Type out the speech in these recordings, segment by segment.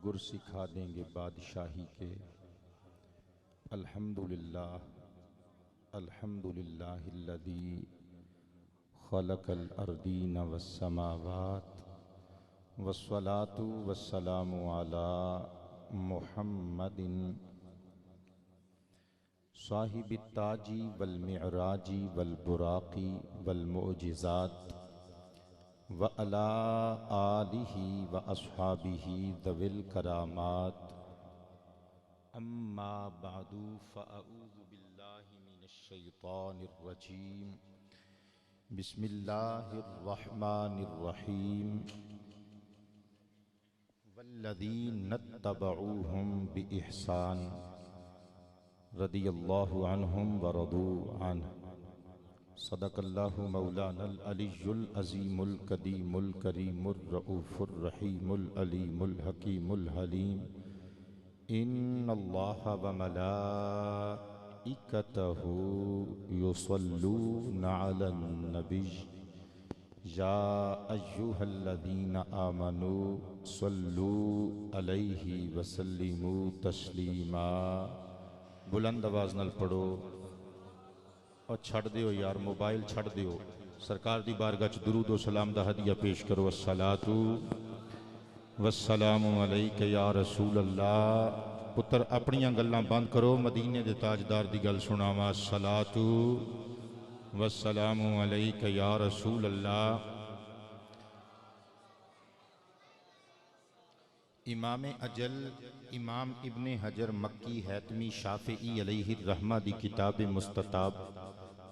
گر سکھا دیں گے بادشاہی کے۔ الحمدللہ الحمدللہ الذی خلق الارضین والسماوات والصلاة والسلام علی محمد صاحب التاج والمعراج والبراق والمعجزات وعلى آلہ واصحابہ ذوی الکرامات۔ اما بعد فاعوذ باللہ من الشیطان الرجیم۔ بسم اللہ الرحمن الرحیم۔ والذین اتبعوہم بإحسان رضی اللہ عنہم ورضوا عنہ۔ صدق اللہ مولانا العلی العظیم القدیم الکریم الرؤوف الرحیم العلیم الحکیم الحلیم۔ ان اللہ وملائکتہ یصلون علی النبی یا ایہا الذین آمنوا صلوا علیہ وسلموا تسلیما۔ بلند آواز نال پڑھو اور چھڑ دیو یار، موبائل چھڑ دیو، سرکار دی بارگاہ چ درود و سلام دا ہدیہ پیش کرو۔ الصلاۃ والسلام علیک یا رسول اللہ۔ پتر اپنیاں گلاں بند کرو، مدینے دے تاجدار دی گل سناواں۔ الصلاۃ والسلام علیک یا رسول اللہ۔ امام اجل امام ابن حجر مکی حیتمی شافعی علیہ الرحمہ دی کتاب مستطاب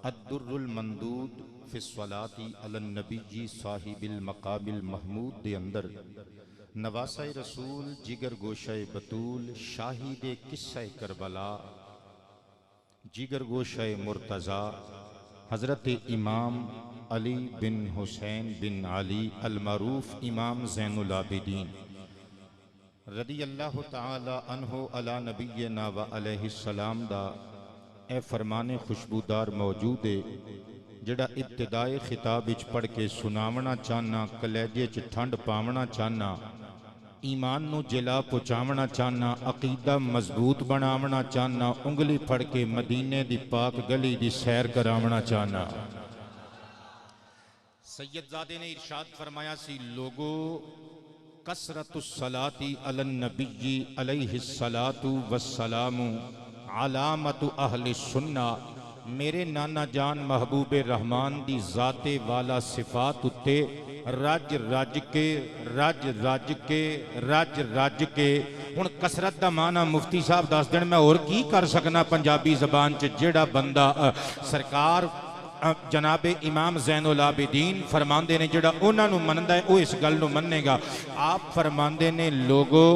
الدر المندود فی الصلاۃ علی النبی صاحب المقام المحمود دے اندر نواسہ رسول جگر گوشہ بطول شاہد قصہ کربلا جگر گوشہ مرتضی حضرت امام علی بن حسین بن علی المعروف امام زین العابدین رضی اللہ تعالی عنہ علی نبینا و علیہ السلام دا اے فرمان خوشبودار موجود ہے جڑا ابتدائے خطاب اچ پڑھ کے سناونا چاہنا، کلیجے چ ٹھنڈ پاونا چاہنا، ایمان نو جلا پہنچاونا چاہنا، عقیدہ مضبوط بناونا چاہنا، انگلی پھڑ کے مدینے دی پاک گلی دی سیر کراونا چاہنا۔ سید زادے نے ارشاد فرمایا سی، لوگو کثرت الصلاۃ علی النبی علیہ الصلاۃ والسلام علامت اہل سنہ۔ میرے نانا جان محبوب رحمان دی ذات والا صفات اتے رج رج کے رج رج کے رج رج کے۔ ہن کثرت دا معنی مفتی صاحب دس دن میں اور کی کر سکنا پنجابی زبان چ جیڑا بندہ سرکار جناب امام زین العابدین فرماندے نے جڑا انہاں نو مندا ہے او اس گل نو مننے گا۔ آپ فرماندے نے لوگو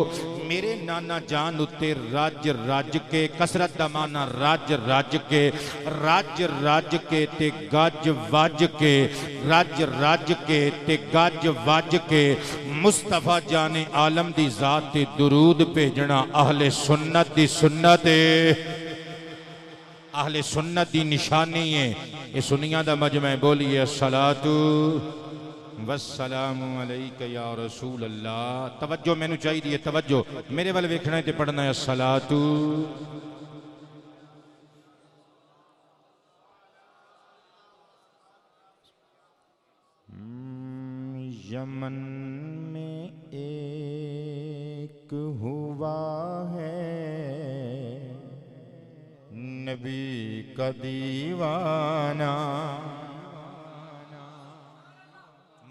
میرے نانا جان اتے رج رج کے، کثرت دا معنی رج رج کے رج رج کے تے گج وج کے رج رج کے تے گج وج کے مصطفیٰ جان عالم دی ذات تے درود بھیجنا اہل سنت دی سنت ہے، اہل سنت دی نشانی ہے۔ یہ سنیاں دا مجمع بولیے الصلاۃ والسلام علیک یا رسول اللہ۔ توجہ میں نو چاہی دیئے، توجہ میرے والے ویکھنا ہے تے پڑھنا ہے الصلاۃ۔ یمن میں ایک ہوا ہے نبی کا دیوانہ۔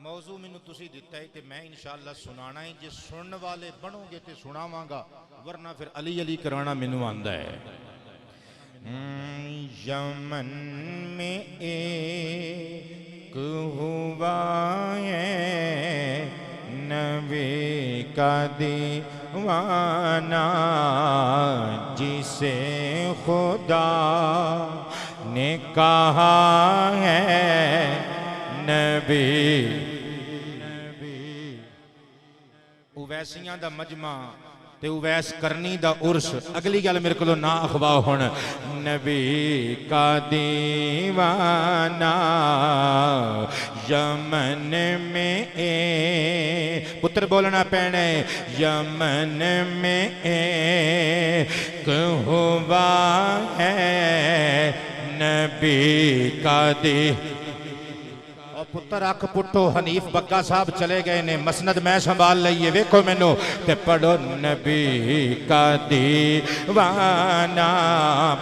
موضوع میں نو تسی دیتا ہے تے میں انشاءاللہ سنانا ہے، جے سنن والے بنو گے تے سناواں گا، ورنہ پھر علی علی کرانا میں نو آندہ ہے۔ یمن میں ایک ہوا ہے نبی کا دیوانہ، جسے خدا نے کہا ہے نبی۔ اویسیاں دا مجمع تے اویس کرنی دا عرس، اگلی گل میرے کو نا اخوا ہون۔ نبی کا دیوانہ یمن میں پتر بولنا پینے یمن میں ایک ہوا ہے نبی کا دی اور پتر اک پٹو حنیف بکا صاحب چلے گئے نے مسند میں سنبھال لئیے ویکھو میں نو تے پڑھو نبی کا دیوانہ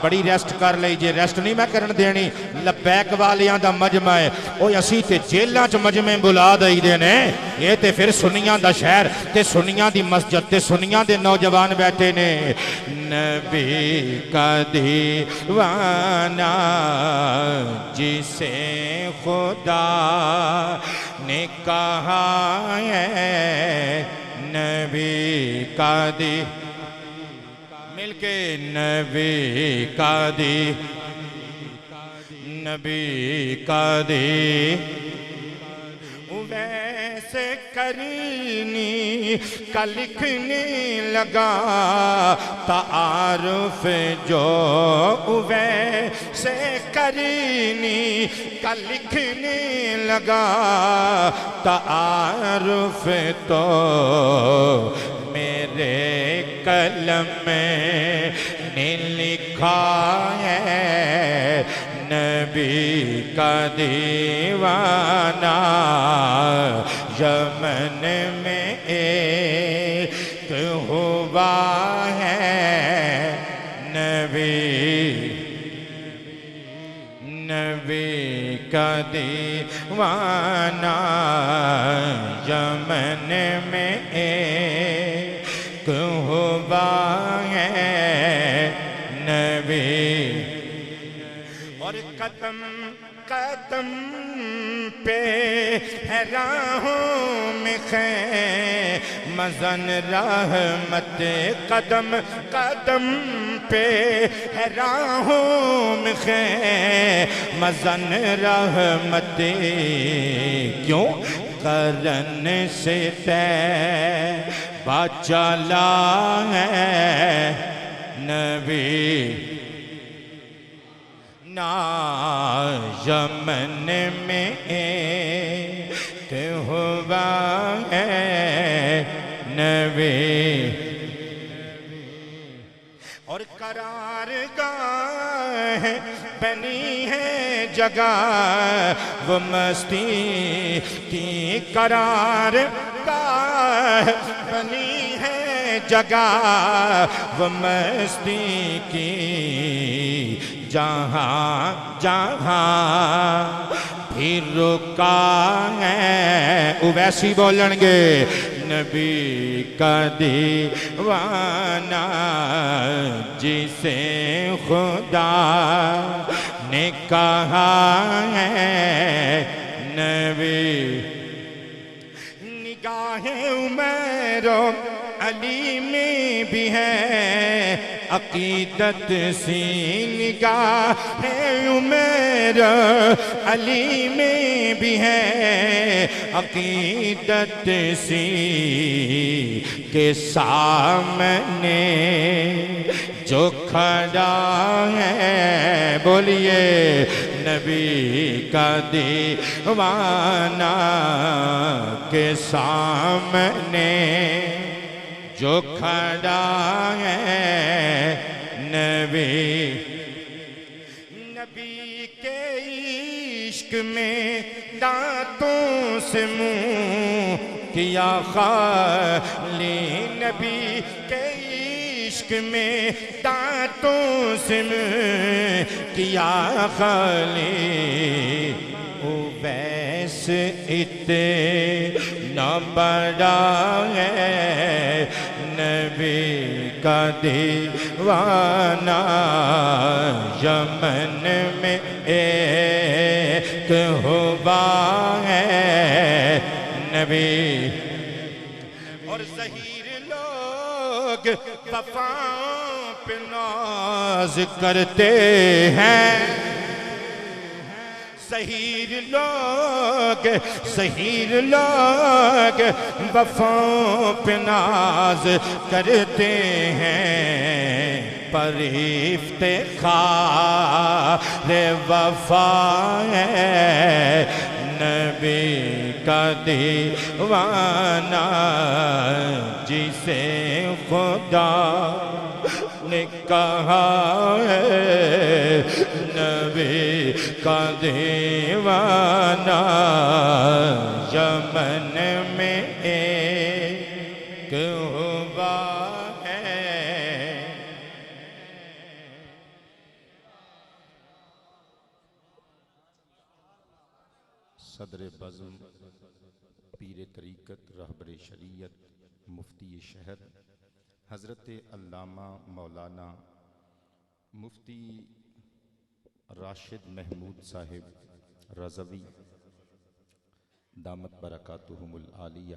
بڑی ریسٹ کر لیجئے ریسٹ نہیں میں کرن دینی لبیک والیاں دا مجمع ہے اوہ اسی تے جیلاں چ مجمع بلا دائی دینے یہ تے پھر سنیاں دا شہر تے سنیاں دی مسجد تے سنیاں دے نوجوان بیٹھے نے نبی کا دیوانہ جسے خدا نے کہا ہے نبی کا دی مل کے نبی کا دی نبی کا دی ویسے کرنی کا لکھنے لگا تعارف جو ویسے کرنی کا لکھنے لگا تعارف تو میرے قلم نے لکھا ہے نبی کا دیوانہ یمن میں ایک ہوا ہے نبی کا دیوانہ یمن میں ایک ہوا ہے نبی اور قدم قدم پہ ہے راہوں میں مزن رحمت قدم قدم پہ ہے راہوں میں مزن رحمت کیوں کرن سے تیبہ چلا ہے نبی یمن میں ایک ہوا ہے نبی اور قرارگاہ بنی ہے جگہ وہ مستی کی قرارگاہ بنی ہے جگہ وہ مستی کی جہاں جہاں بھی رکا ہے اویسی بولن گے نبی کا دیوانہ جسے خدا نے کہا ہے نبی نگاہ عمر علی میں بھی ہے عقیدت سی نگاہ عمر علی میں بھی ہے عقیدت سی کے سامنے جو کھڑا ہے بولیے نبی کا دیوانہ کے سامنے جو کھڑا ہے نبی کے عشق میں دانتوں سے منہ کیا خالی نبی کے عشق میں دانتوں سے منہ کیا خالی اویس اتنا بڑا ہے نبی کا دیوانہ یمن میں ایک ہوا ہے نبی اور ظہیر لوگ وفاؤں پہ ناز کرتے ہیں ظہیر لوگ وفاؤں پہ ناز کرتے ہیں پر افتخار وفا ہے نبی کا دیوانہ جسے خدا نے کہا ہے نبی کا دیوانہ یمن میں ایک ہوا ہے۔ صدر بزم پیر طریقت رہبر شریعت مفتی شہر حضرت علامہ مولانا مفتی راشد محمود صاحب رضوی دامت برکاتہم العالیہ،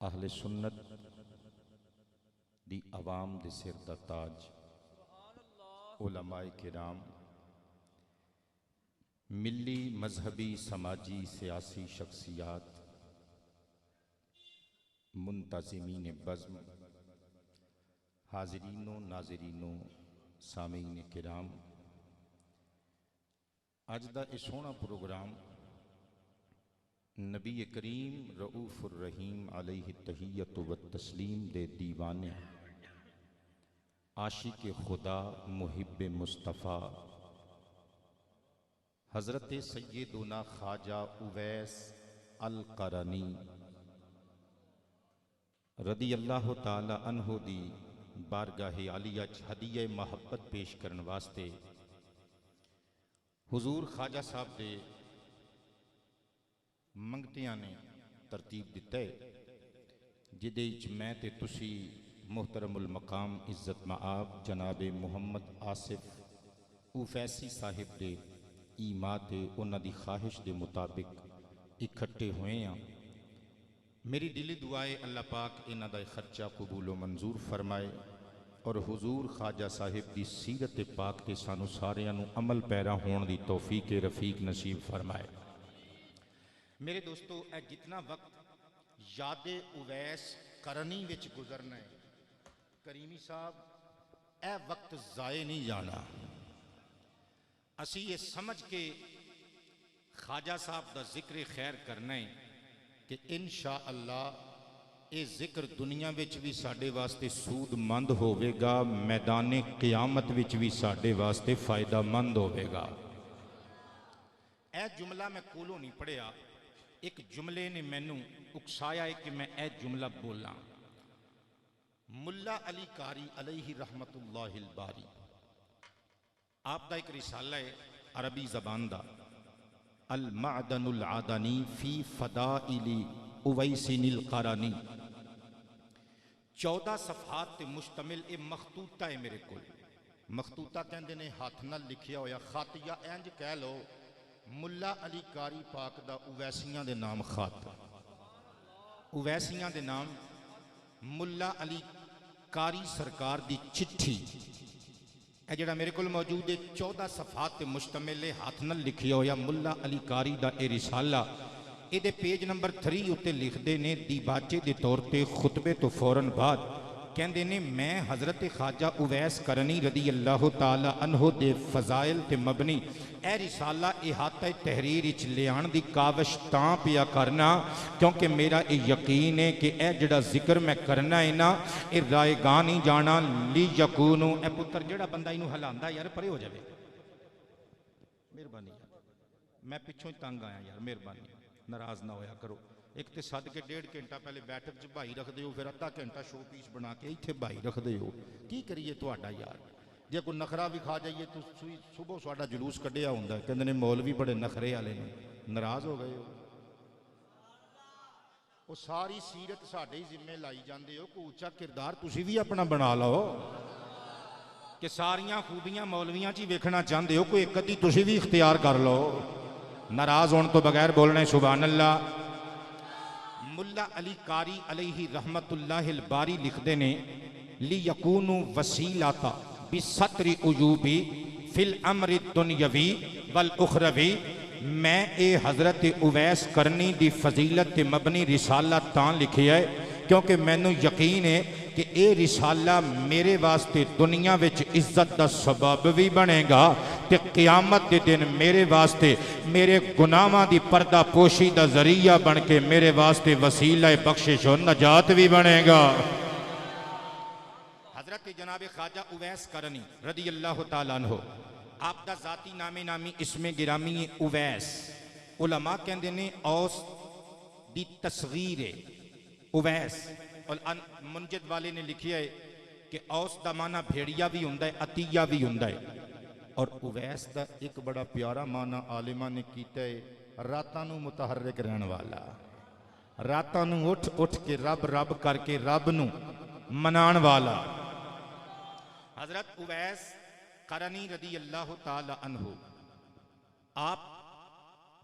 اہل سنت دی عوام دے سر دا تاج، علماء کرام، ملی مذہبی سماجی سیاسی شخصیات، منتظمین بزم، حاضرین و ناظرین و سامعین کرام، اج دا اے سونا پروگرام نبی کریم رؤوف الرحیم علیہ التحیۃ والتسلیم دے دیوانے، عاشق خدا محب مصطفیٰ حضرت سیدنا خواجہ اویس القرنی رضی اللہ تعالی عنہ دی بارگاہ عالیہ ہدیہ محبت پیش کرن واسطے حضور خواجہ صاحب دے منگتیاں نے ترتیب دیتا ہے، جدے وچ میں تے تسی محترم المقام عزت مآب جناب محمد آصف اوفیسی صاحب دے ایما تے انہاں دی خواہش دے مطابق اکٹھے ہوئے ہیں۔ میری دلی دعائے اللہ پاک انہاں دا خرچہ قبول و منظور فرمائے اور حضور خواجہ صاحب دی سیرت پاک تے سانو ساریاں نو عمل پیرا ہون دی توفیق رفیق نصیب فرمائے۔ میرے دوستو، اے جتنا وقت یاد اویس قرنی وچ گزرنا ہے، کریمی صاحب اے وقت ضائع نہیں جانا۔ اسی یہ سمجھ کے خواجہ صاحب دا ذکر خیر کرنا ہے کہ انشاءاللہ اے ذکر دنیا وچ بھی ساڈے واسطے سود مند ہوئے گا، میدان قیامت وچ بھی ساڈے واسطے فائدہ مند ہوئے گا۔ اے جملہ میں کولوں نہیں پڑھیا، ایک جملے نے مینوں اکسایا ہے کہ میں اے جملہ بولاں۔ ملا علی قاری علیہ رحمت اللہ الباری، آپ دا ایک رسالہ ہے عربی زبان دا، المعدن العدنی فی فضائل اویس القرنی، 14 صفحات تے مشتمل اے مخطوطہ ہے میرے کول۔ مخطوطہ کہندے نے ہاتھ نال لکھیا ہویا خط، یا انج کہہ لو ملا علی قاری پاک دا اویسیاں دے نام خط، اویسیاں دے نام ملا علی قاری سرکار دی چٹھی، اے جڑا میرے کول موجود ہے 14 صفحات تے مشتمل ہے، ہاتھ نال لکھیا ہویا ملا علی قاری دا اے رسالہ، اے دے پیج نمبر 3 اتے لکھ دے نے دیباچے دے طور تے خطبے تو فوراً بعد کہندے نے میں حضرت خواجہ اویس قرنی رضی اللہ تعالی عنہ دے فضائل تے مبنی اے رسالہ احاطہ تحریر اچ لیان دی کاوش تاں پیا کرنا کیونکہ میرا اے یقین ہے کہ اے جڑا ذکر میں کرنا ہے نا اے رائے گاہ نہیں جانا لی یکونو۔ اے پتر جڑا بندہ انہوں ہلاندا یار پرے ہو جاوے، مہربانی میں پچھوں تنگ آیا یار، مہربانی ناراض نہ ہویا کرو۔ ایک تے صد کے 1.5 گھنٹہ پہلے بیٹھک چ بھائی رکھ دیو، پھر آدھا گھنٹہ شو پیس بنا کے ایتھے بھائی رکھ دیو، کی کریے تہاڈا یار؟ جے کوئی نخرا بھی کھا جائیے تو صبح ساڈا جلوس کڈیا ہوندا ہے، کہندے نے مولوی بڑے نخرے والے نے، ناراض ہو گئے ہو؟ وہ ساری سیرت ساڈے ذمے لائی جاندے ہو، کوئی اونچا کردار تسی بھی اپنا بنا لو کہ ساریاں خوبیاں مولویاں چ ویکھنا چاہندے ہو، کوئی ایک ادھی تسی بھی اختیار کر لو۔ ناراض ہون تو بغیر بولنے سبحان اللہ۔ ملا علی قاری علیہ رحمت اللہ الباری لکھ دینے لیکونو وسیلتا بستر عیوبی فی الامر الدنیوی والاخروی، میں اے حضرت اویس قرنی دی فضیلت مبنی رسالہ تاں لکھی ہے کیونکہ میں نو یقین ہے کہ اے رسالہ میرے واسطے دنیا وچ عزت دا سبب بھی بنے گا تے قیامت دے دن میرے واسطے میرے گناہاں دی پردہ پوشی دا ذریعہ بن کے میرے واسطے وسیلہ بخشش و نجات بھی بنے گا۔ حضرت جناب خواجہ اویس کرنی رضی اللہ تعالیٰ عنہ، آپ دا ذاتی نامی اسم گرامی اویس، علماء کہندے نے اوس دی تصغیر ہے اویس، اور منجد والے نے لکھیا ہے کہ اوس دا معنی بھیڑیا بھی ہوندا ہے، عطیہ بھی ہوندا ہے، اور اویس دا ایک بڑا پیارا معنی عالمہ نے کیتا ہے راتاں نو متحرک رہن والا، راتاں نو اٹھ کے رب کر کے رب نو منان والا۔ حضرت اویس قرنی رضی اللہ تعالی عنہ، آپ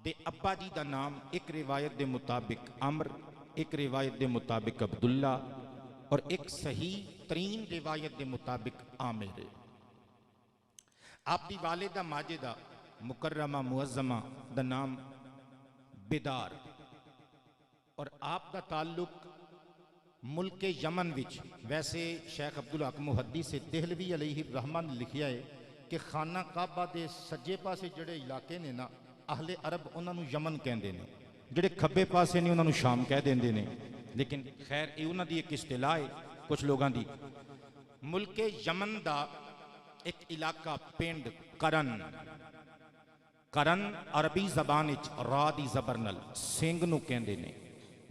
دے ابا جی دا نام ایک روایت دے مطابق عمر، ایک روایت دے مطابق عبداللہ، اور ایک صحیح ترین روایت دے مطابق عامر۔ آپ دی والدہ ماجدہ مکرمہ معظمہ دا نام بیدار، اور آپ دا تعلق ملک یمن وچ، ویسے شیخ عبدالحق محدث دہلوی علیہ الرحمہ نے لکھیا ہے کہ خانہ کعبہ دے سجے پاسے جڑے علاقے نے نا اہل عرب انہوں نے یمن کہندے نے، جڑے کھبے پاسے نے انہوں نے شام کہہ دیندے نے، لیکن خیر یہ انہوں دی ایک اصطلاح ہے کچھ لوگاں دی۔ ملک یمن دا ایک علاقہ پنڈ کرن عربی زبان وچ را دی زبر نال سنگ نو کہندے نے۔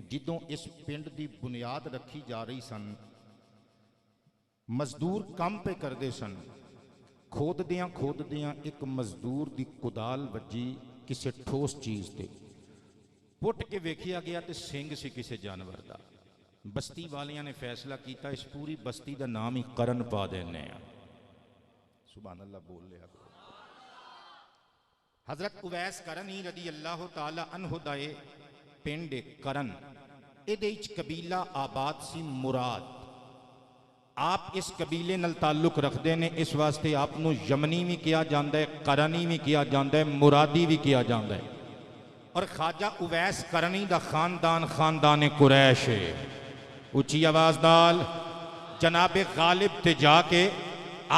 جدوں اس پنڈ دی بنیاد رکھی جا رہی سن، مزدور کام پہ کردے سن، کھود دیاں ایک مزدور دی کدال وجی کسے ٹھوس چیز تے، پٹ کے ویکھیا گیا تے سنگ سی کسے جانور دا۔ بستی والیاں نے فیصلہ کیتا اس پوری بستی دا نام ہی کرن پا دینے ہیں۔ سبحان اللہ بول لیا۔ حضرت اویس کرنی رضی اللہ تعالی عنہ دائے پنڈ کرن، ادھیچ قبیلہ آباد سی مراد، آپ اس قبیلے نال تعلق رکھ دینے، اس واسطے آپ نو یمنی بھی کیا جاندہ ہے، کرنی بھی کیا جاندہ ہے، مرادی بھی کیا جاندہ ہے۔ اور خواجہ اویس کرنی دا خاندان قریش ہے۔ اونچی آواز دال جناب غالب تے جا کے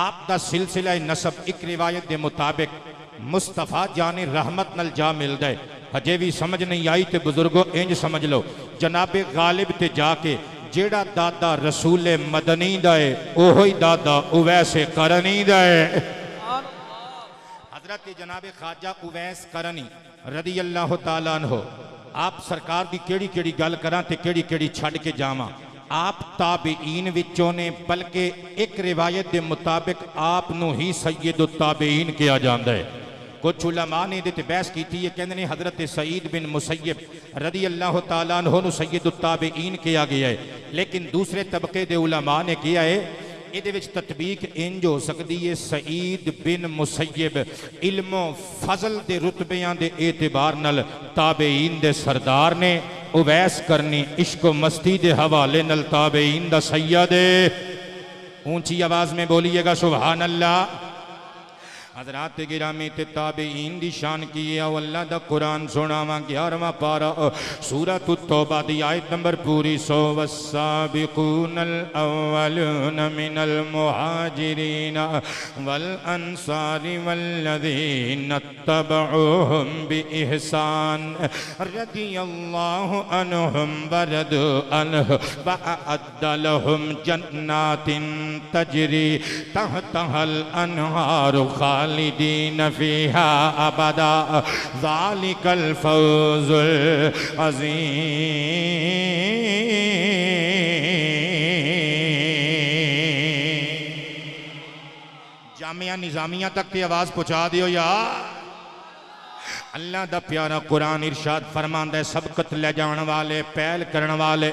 آپ دا سلسلہ نسب ایک روایت دے مطابق مصطفیٰ جان رحمت نل جا مل دے۔ ہجے بھی سمجھ نہیں آئی تے بزرگوں انج سمجھ لو، جناب غالب تے جا کے جیڑا دادا رسول مدنی دائے اوہی دادا اویس کرنی دائے۔ حضرت جناب خواجہ اویس کرنی رضی اللہ تعالیٰ عنہ، آپ سرکار دی کیڑی گل کران تے کیڑی چھڑ کے جاواں، آپ تابعین وچوں نے، بلکہ ایک روایت دے مطابق آپ نو ہی سید التابعین کیا جاندہ ہے۔ کچھ علماء نے دیتے بحث کی تھی، یہ کہنے نے حضرت سعید بن مسیب رضی اللہ تعالیٰ عنہ نو سید التابعین کیا گیا ہے، لیکن دوسرے طبقے دے علماء نے کیا ہے یہ وچ تطبیق انج ہو سکتی ہے سعید بن مسیب علم و فضل دے رتبیاں دے اعتبار نل تابعین دے سردار نے، اویس کرنی عشق و مستی دے حوالے نل تابعین دا سید ہے۔ اونچی آواز میں بولیے گا سبحان اللہ۔ حضرات گرامی تے تابعین دی شان کیے او اللہ دا قرآن سناواں 11واں پارہ سورۃ التوبہ دی آیت نمبر پوری 100 والسابقون الاولون من المہاجرین والانصار والذین اتبعوہم بإحسان رضی اللہ عنہم ورضوا عنہ وأعد لهم جنات تجری تحتها الانہار خالدین فیہا ابدا ذالک الفوز العظیم۔ جامعہ نظامیہ تک تی آواز پہنچا دیو یا اللہ دا پیارا قرآن ارشاد فرماندہ ہے سبقت لے جان والے، پہل کرن والے،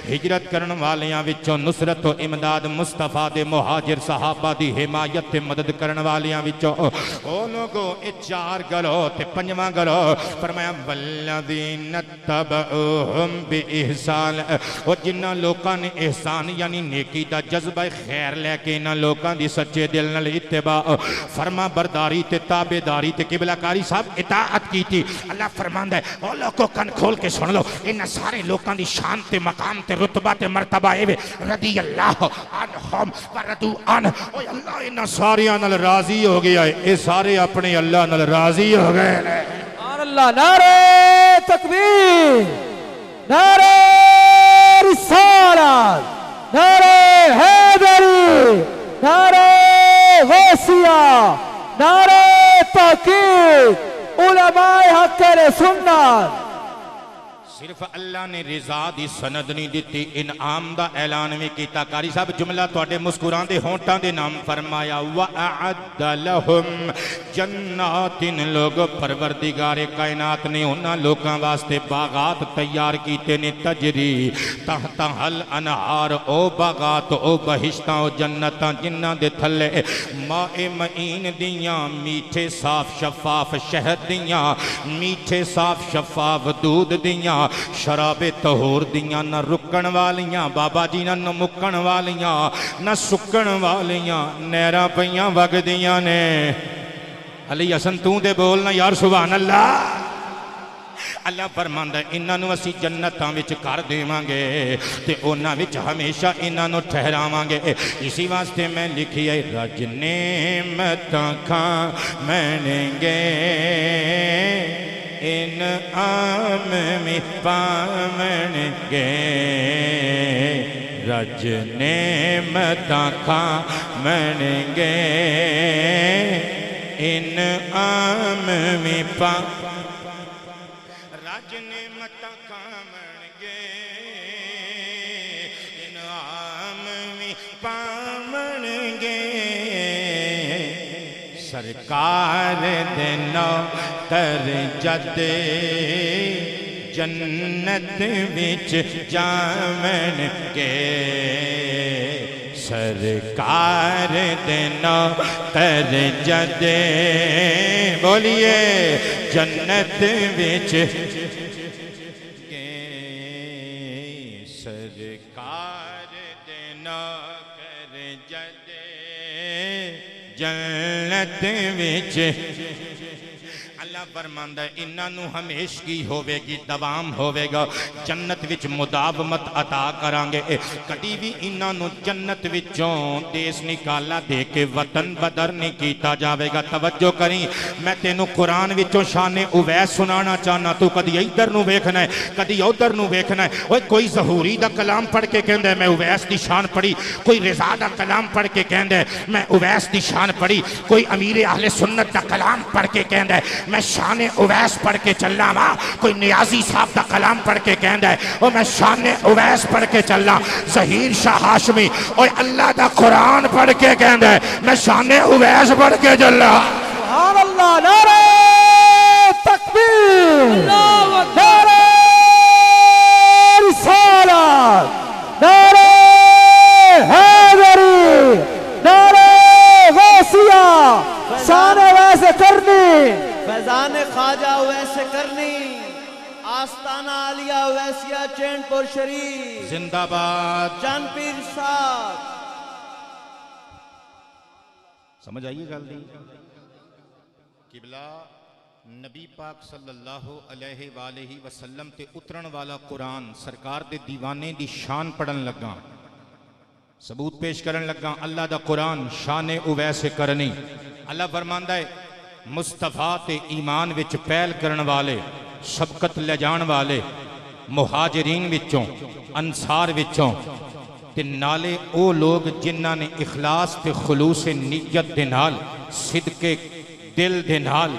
ہجرت کرن والیاں وچوں نصرت و امداد مصطفیٰ دے مہاجر صحابہ دی حمایت تے مدد کرن والیاں وچوں او لوگوں اے 4 گلو تے 5واں گلو فرمایا والذین اتبعوہم بإحسان، او جنہ لوکاں نے احسان یعنی نیکی دا جذبہ خیر لے کے انہاں لوکاں دی سچے دل نال اتباع فرما برداری تے تابعداری تے قبلہ کاری صاحب اطاعت کرامت کی تھی. اللہ فرماندا ہے او لوگو کن کھول کے سن لو ان سارے لوکاں دی شان تے مقام تے رتبہ تے مرتبہ اے وے رضی اللہ عنہم ورضوا عنہ. او اللہ ان ساریاں نال راضی ہو گیا ہے. اے سارے اپنے اللہ نال راضی ہو گئے نے. سبحان اللہ. نعرہ تکبیر، نعرہ رسالت، نعرہ حیدری، نعرہ غوثیہ، نعرہ تحقیق، علماء حق اہل سنت. صرف اللہ نے رضا دی سند نہیں دیتی، انعام دا اعلان بھی کیتا. قاری صاحب جملہ تواڈے مسکران دے ہونٹاں دے نام فرمایا وَأَعَدَّ لَهُمْ جَنَّاتٍ. لوگ پروردگار کائنات نے انہاں لوکاں واسطے باغات تیار کیتے نے تجری تحتہا الانہار. او باغات او بہشتاں او جنتاں جنہاں دے تھلے ماء معین دیاں میٹھے صاف شفاف شہد دیاں میٹھے صاف شفاف دودھ دیاں شراب طہور دیاں نہ رکن والیاں بابا جی نہ مکن والیاں نہ سکن والیاں نیرہ پیاں وگ دیاں نے. علی حسن تو دے بولنا یار سبحان اللہ. اللہ فرماندا ہے انہاں نو اسی جنتاں وچ کر دیواں گے تے انہاں وچ ہمیشہ انہاں نو ٹھہراواں گے. اسی واسطے میں لکھی ہے رج نعمتاں کھاویں گے انعام میں پاویں گے. رج نعمتاں کھاویں گے انعام میں رج نعمتاں کھاویں گے انعام میں پاویں گے. سرکار دے نوکر جد جنت وچ جاویں گے. سرکار دے نوکر جد بولیے جنت وچ گے. سرکار دے نوکر جد جنت وچ. اللہ فرماندا ہے انہاں نو ہمیشگی ہوے گی دوام ہوے گا جنت وچ مداومت عطا کران گے. کدی بھی انہاں نو جنت وچوں دیس نکالا دے کے وطن بدر نہیں کیتا جاوے گا. توجہ کریں میں تینوں قرآن وچوں شان اویس سنانا چاہنا. تو کدی ادھر نو ویکھنا ہے کدی ادھر نو ویکھنا ہے. اوے کوئی ظہوری دا کلام پڑھ کے کہندا ہے میں اویس دی شان پڑھی. کوئی رضا دا کلام پڑھ کے کہندا ہے میں اویس دی شان پڑھی. کوئی امیر اہل سنت دا کلام پڑھ کے کہندا ہے میں شان اویس پڑھ کے چلنا وا. کوئی نیازی صاحب دا کلام پڑھ کے کہندا ہے او میں شان اویس پڑھ کے چلنا. ظہیر شاہ ہاشمی اور اللہ دا قرآن پڑھ کے کہندا ہے میں شان اویس پڑھ کے چلنا. سبحان اللہ. نعرہ تکبیر، نعرہ رسالت، نعرہ حیدری، نعرہ غوثیہ. شان ویسے کرنی فیضان خواجہ ویسے کرنی آستانہ عالیہ ویسیہ چین پور شریف زندہ باد. جان پیر صاحب. سمجھ آئیے گل دی قبلہ نبی پاک صلی اللہ علیہ وآلہ وسلم تے اترن والا قرآن سرکار دے دیوانے دی شان پڑھن لگا ثبوت پیش کرن لگا. اللہ دا قرآن شان اویس کرنی. اللہ فرماندا ہے مصطفیٰ تے ایمان وچ پہل کرن والے سبقت لے جان والے مہاجرین وچوں انصار وچوں تے نالے او لوگ جنہاں نے اخلاص تے خلوص نیت دے نال صدق دل دے نال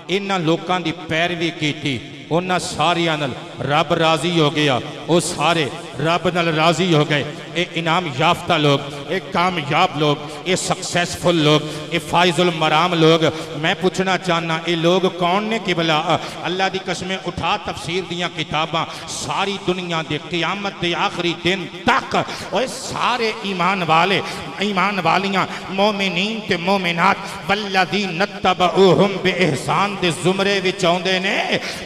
انہاں لوکاں دی پیروی کیتی انہاں ساریاں نال رب راضی ہو گیا. او سارے رب نال راضی ہو گئے. اے انعام یافتہ لوگ اے کامیاب لوگ اے سکسیسفل لوگ اے فائز المرام لوگ. میں پوچھنا چاہنا اے لوگ کون نے قبلہ؟ اللہ دی قسمیں اٹھا تفسیر دیاں کتاباں ساری دنیا دے قیامت دے آخری دن تک اے سارے ایمان والے ایمان والیاں مومنین تے مومنات والذین اتبعوہم بے احسان دے زمرے وچ آوندے نے.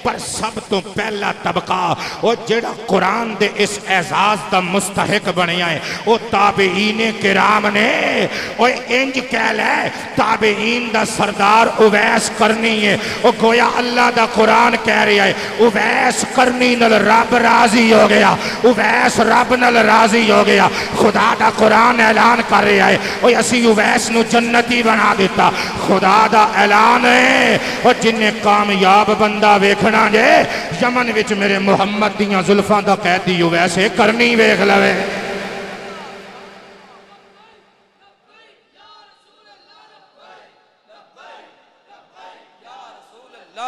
پر سب تو پہلا طبقہ طبقہ وہ جڑا قرآن دے اس اعزاز دا مستحق بنیا ہے وہ تابعین کرام نے وہ انج کہہ لے تابعین دا سردار اویس کرنی ہے وہ گویا اللہ دا قرآن کہہ رہا ہے اویس کرنی نل رب راضی ہو گیا اویس رب نل راضی ہو گیا خدا دا قرآن اعلان کر رہا ہے وہ اسی اویس نو جنتی بنا دیتا خدا دا اعلان ہے وہ جن کامیاب بندہ ویکھنا جے یمن وچ میرے محمد دیاں زلفاں دا قیدی اویس کرنی ویکھ لوے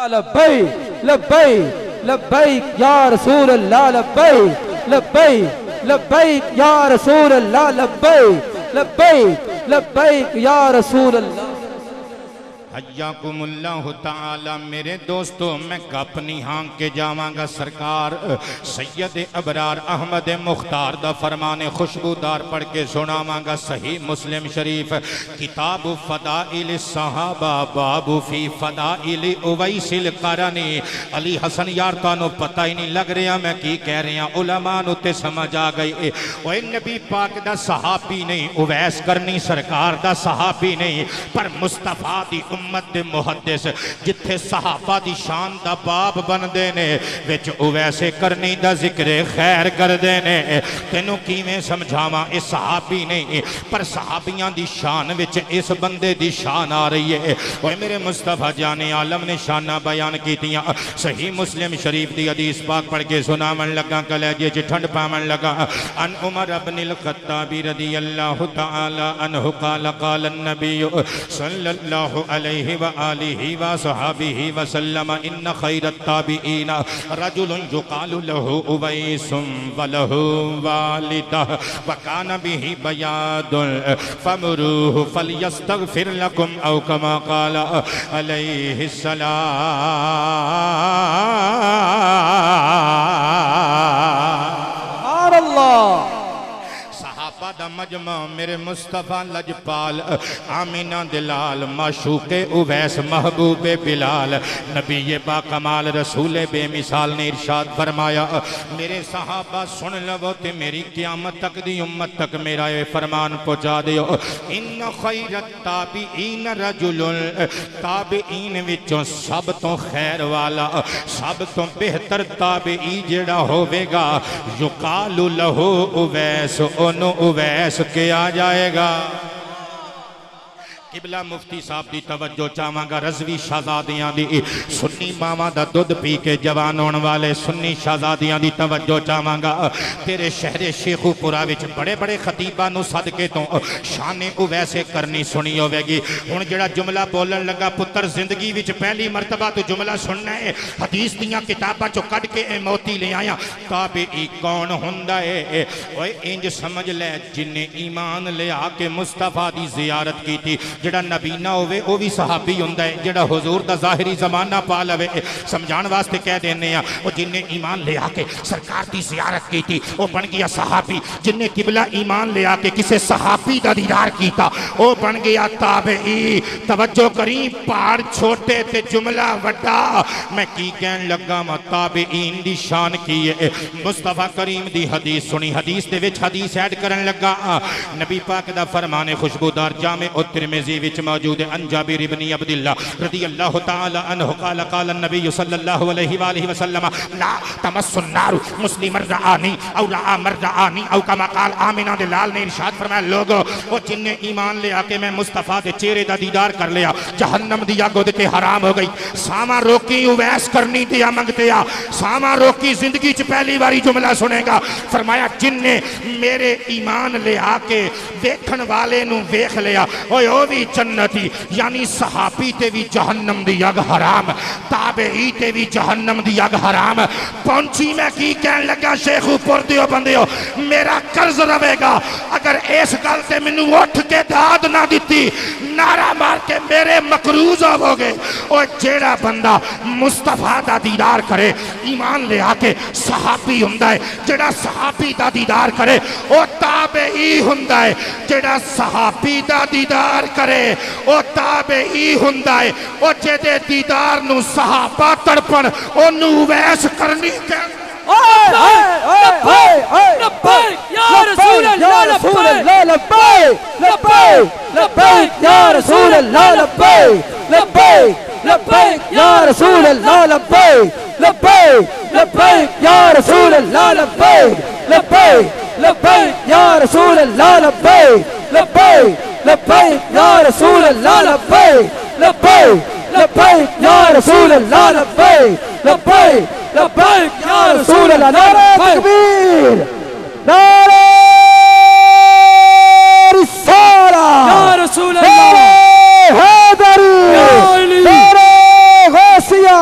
لبیک لبیک لبیک یا رسول اللہ لبیک لبیک لبیک یا رسول اللہ لبیک لبیک لبیک یا رسول اللہ حیاکم اللہ تعالی میرے دوستو میں گپ نہیں ہانگ کے جاواں گا سرکار سید ابرار احمد مختار دا فرمان خوشبودار پڑھ کے سناواں گا صحیح مسلم شریف کتاب فضائل صحابہ باب فی فضائل اویس القرنی علی حسن یار تانوں پتہ ہی نہیں لگ رہا میں کی کہہ رہا علماء نو تے سمجھ آ گئی اوے نبی پاک دا صحابی نہیں اویس کرنی سرکار دا صحابی نہیں پر مصطفیٰ دی امت دے محدث جتھے صحابہ دی شان دا باب بن دینے وچ اویسے کرنی دا ذکر خیر کر دینے تینوں کیویں سمجھاواں اس صحابی نہیں پر صحابیاں دی شان وچ اس بندے دی شان آ رہی ہے اوے میرے مصطفیٰ جان عالم نے شانہ بیان کیتیاں صحیح مسلم شریف دی حدیث پاک پڑھ کے سناون لگا کلیجے چ ٹھنڈ پاون لگا ان عمر بن الخطاب رضی اللہ تعالی عنہ قال قال النبی صلی اللہ علیہ وآلہ وصحابہ وسلم ان خیر التابعین رجل یقال له اویس وله والدہ وکان به بیاد فمروه فلیستغفر لکم او کما قال علیہ السلام سبحان اللہ دا مجمع میرے مصطفیٰ لجپال آمینہ دلال معشوق اویس محبوب بلال نبی با کمال رسول بے مثال نے ارشاد فرمایا میرے صحابہ سن لو تے میری قیامت تک دی امت تک میرا یہ فرمان پہنچا دیو ان خیر التابعین رجل تابعین وچوں سب تو خیر والا سب تو بہتر تابعی جڑا ہوے گا یقال لہو اویس انو اویس کیا جائے گا قبلہ مفتی صاحب دی توجہ چاہواں گا رضوی شہزادیاں دی سنی ماما دا دودھ پی کے جوان ہون والے سنی شہزادیاں دی توجہ چاہواں گا تیرے شہر شیخو پورا وچ بڑے بڑے خطیبہ نو صدقے تو شان اویسے کرنی سنی ہوئے گی ہن جڑا جملہ بولن لگا پتر زندگی وچ پہلی مرتبہ تو جملہ سننا ہے حدیث دیاں کتاباں چو کٹ کے اے موتی لے آیا تابعی کون ہوندا ہے اوے انج سمجھ لے جن نے ایمان لے آ کے مصطفیٰ دی زیارت کی تھی جڑا نبی نہ ہوئے وہ بھی صحابی ہوندہ ہے جڑا حضور دا ظاہری زمانہ پا لوے سمجھان واسطے کہہ دینے ہیں وہ جن نے ایمان لے آکے سرکار دی زیارت کی تھی وہ بن گیا صحابی جن نے قبلہ ایمان لے آکے کسے صحابی دا دیدار کی تھا وہ بن گیا تابعی توجہ کریں پار چھوٹے تے جملہ وڈا میں کی کہن لگا میں تابعین دی شان کی ہے مصطفیٰ کریم دی حدیث سنی حدیث دے وچ حدیث ایڈ کرن لگا نبی پاک دا فرمان خوشبودار جامع ترمذی وچ موجود ہے ان جابر بن عبداللہ رضی اللہ تعالی عنہ قال قال النبی صلی اللہ علیہ وآلہ وسلم لا تمس النار مسلم رعانی او رعا مرعانی او کما قال آمینہ دلال نے ارشاد فرمایا لوگو وہ جن نے ایمان لے آکے میں مصطفیٰ دے چہرے دا دیدار کر لیا جہنم دیا گود کے حرام ہو گئی ساما روکی اویس کرنی دیا منگتے آ ساما روکی زندگی چ پہلی باری جملہ سنے گا فرمایا جن نے میرے ایمان لے آکے دیکھن والے نو ویکھ لیا او بھی جنتی یعنی صحابی تے بھی جہنم دی اگ حرام تابعی تے بھی جہنم دی اگ حرام پہنچی میں کی کہن لگا شیخو پور دیو بندیو میرا قرض روے گا اگر اس گل تے منو اٹھ کے داد نہ دیتی نعرہ مار کے میرے مقروض ہو گئے اور جیڑا بندہ مصطفیٰ دا دیدار کرے ایمان لے آکے صحابی ہندہ ہے جیڑا صحابی دا دیدار کرے وہ تابعی ہندہ ہے جیڑا صحابی دا دیدار کرے وہ تابعی ہندہ ہے وہ جیدے دیدار نو صحابہ تڑپن وہ نو ویس کرنی کہ لبیک یا رسول اللہ لبیک لبیک لبیک یا رسول اللہ لبیک لبیک لبیک یا رسول اللہ لبیک لبیک لبیک یا رسول اللہ لبیک لبیک لبیک یا رسول اللہ لبیک لبیک لبیک یا رسول اللہ لبیک لبیک لبیک یا رسول اللہ لبیک لبیک لبیک یا رسول اللہ نعرہ تکبیر نعرہ رسالہ یا رسول اللہ نعرہ حیدری نعرہ غوثیہ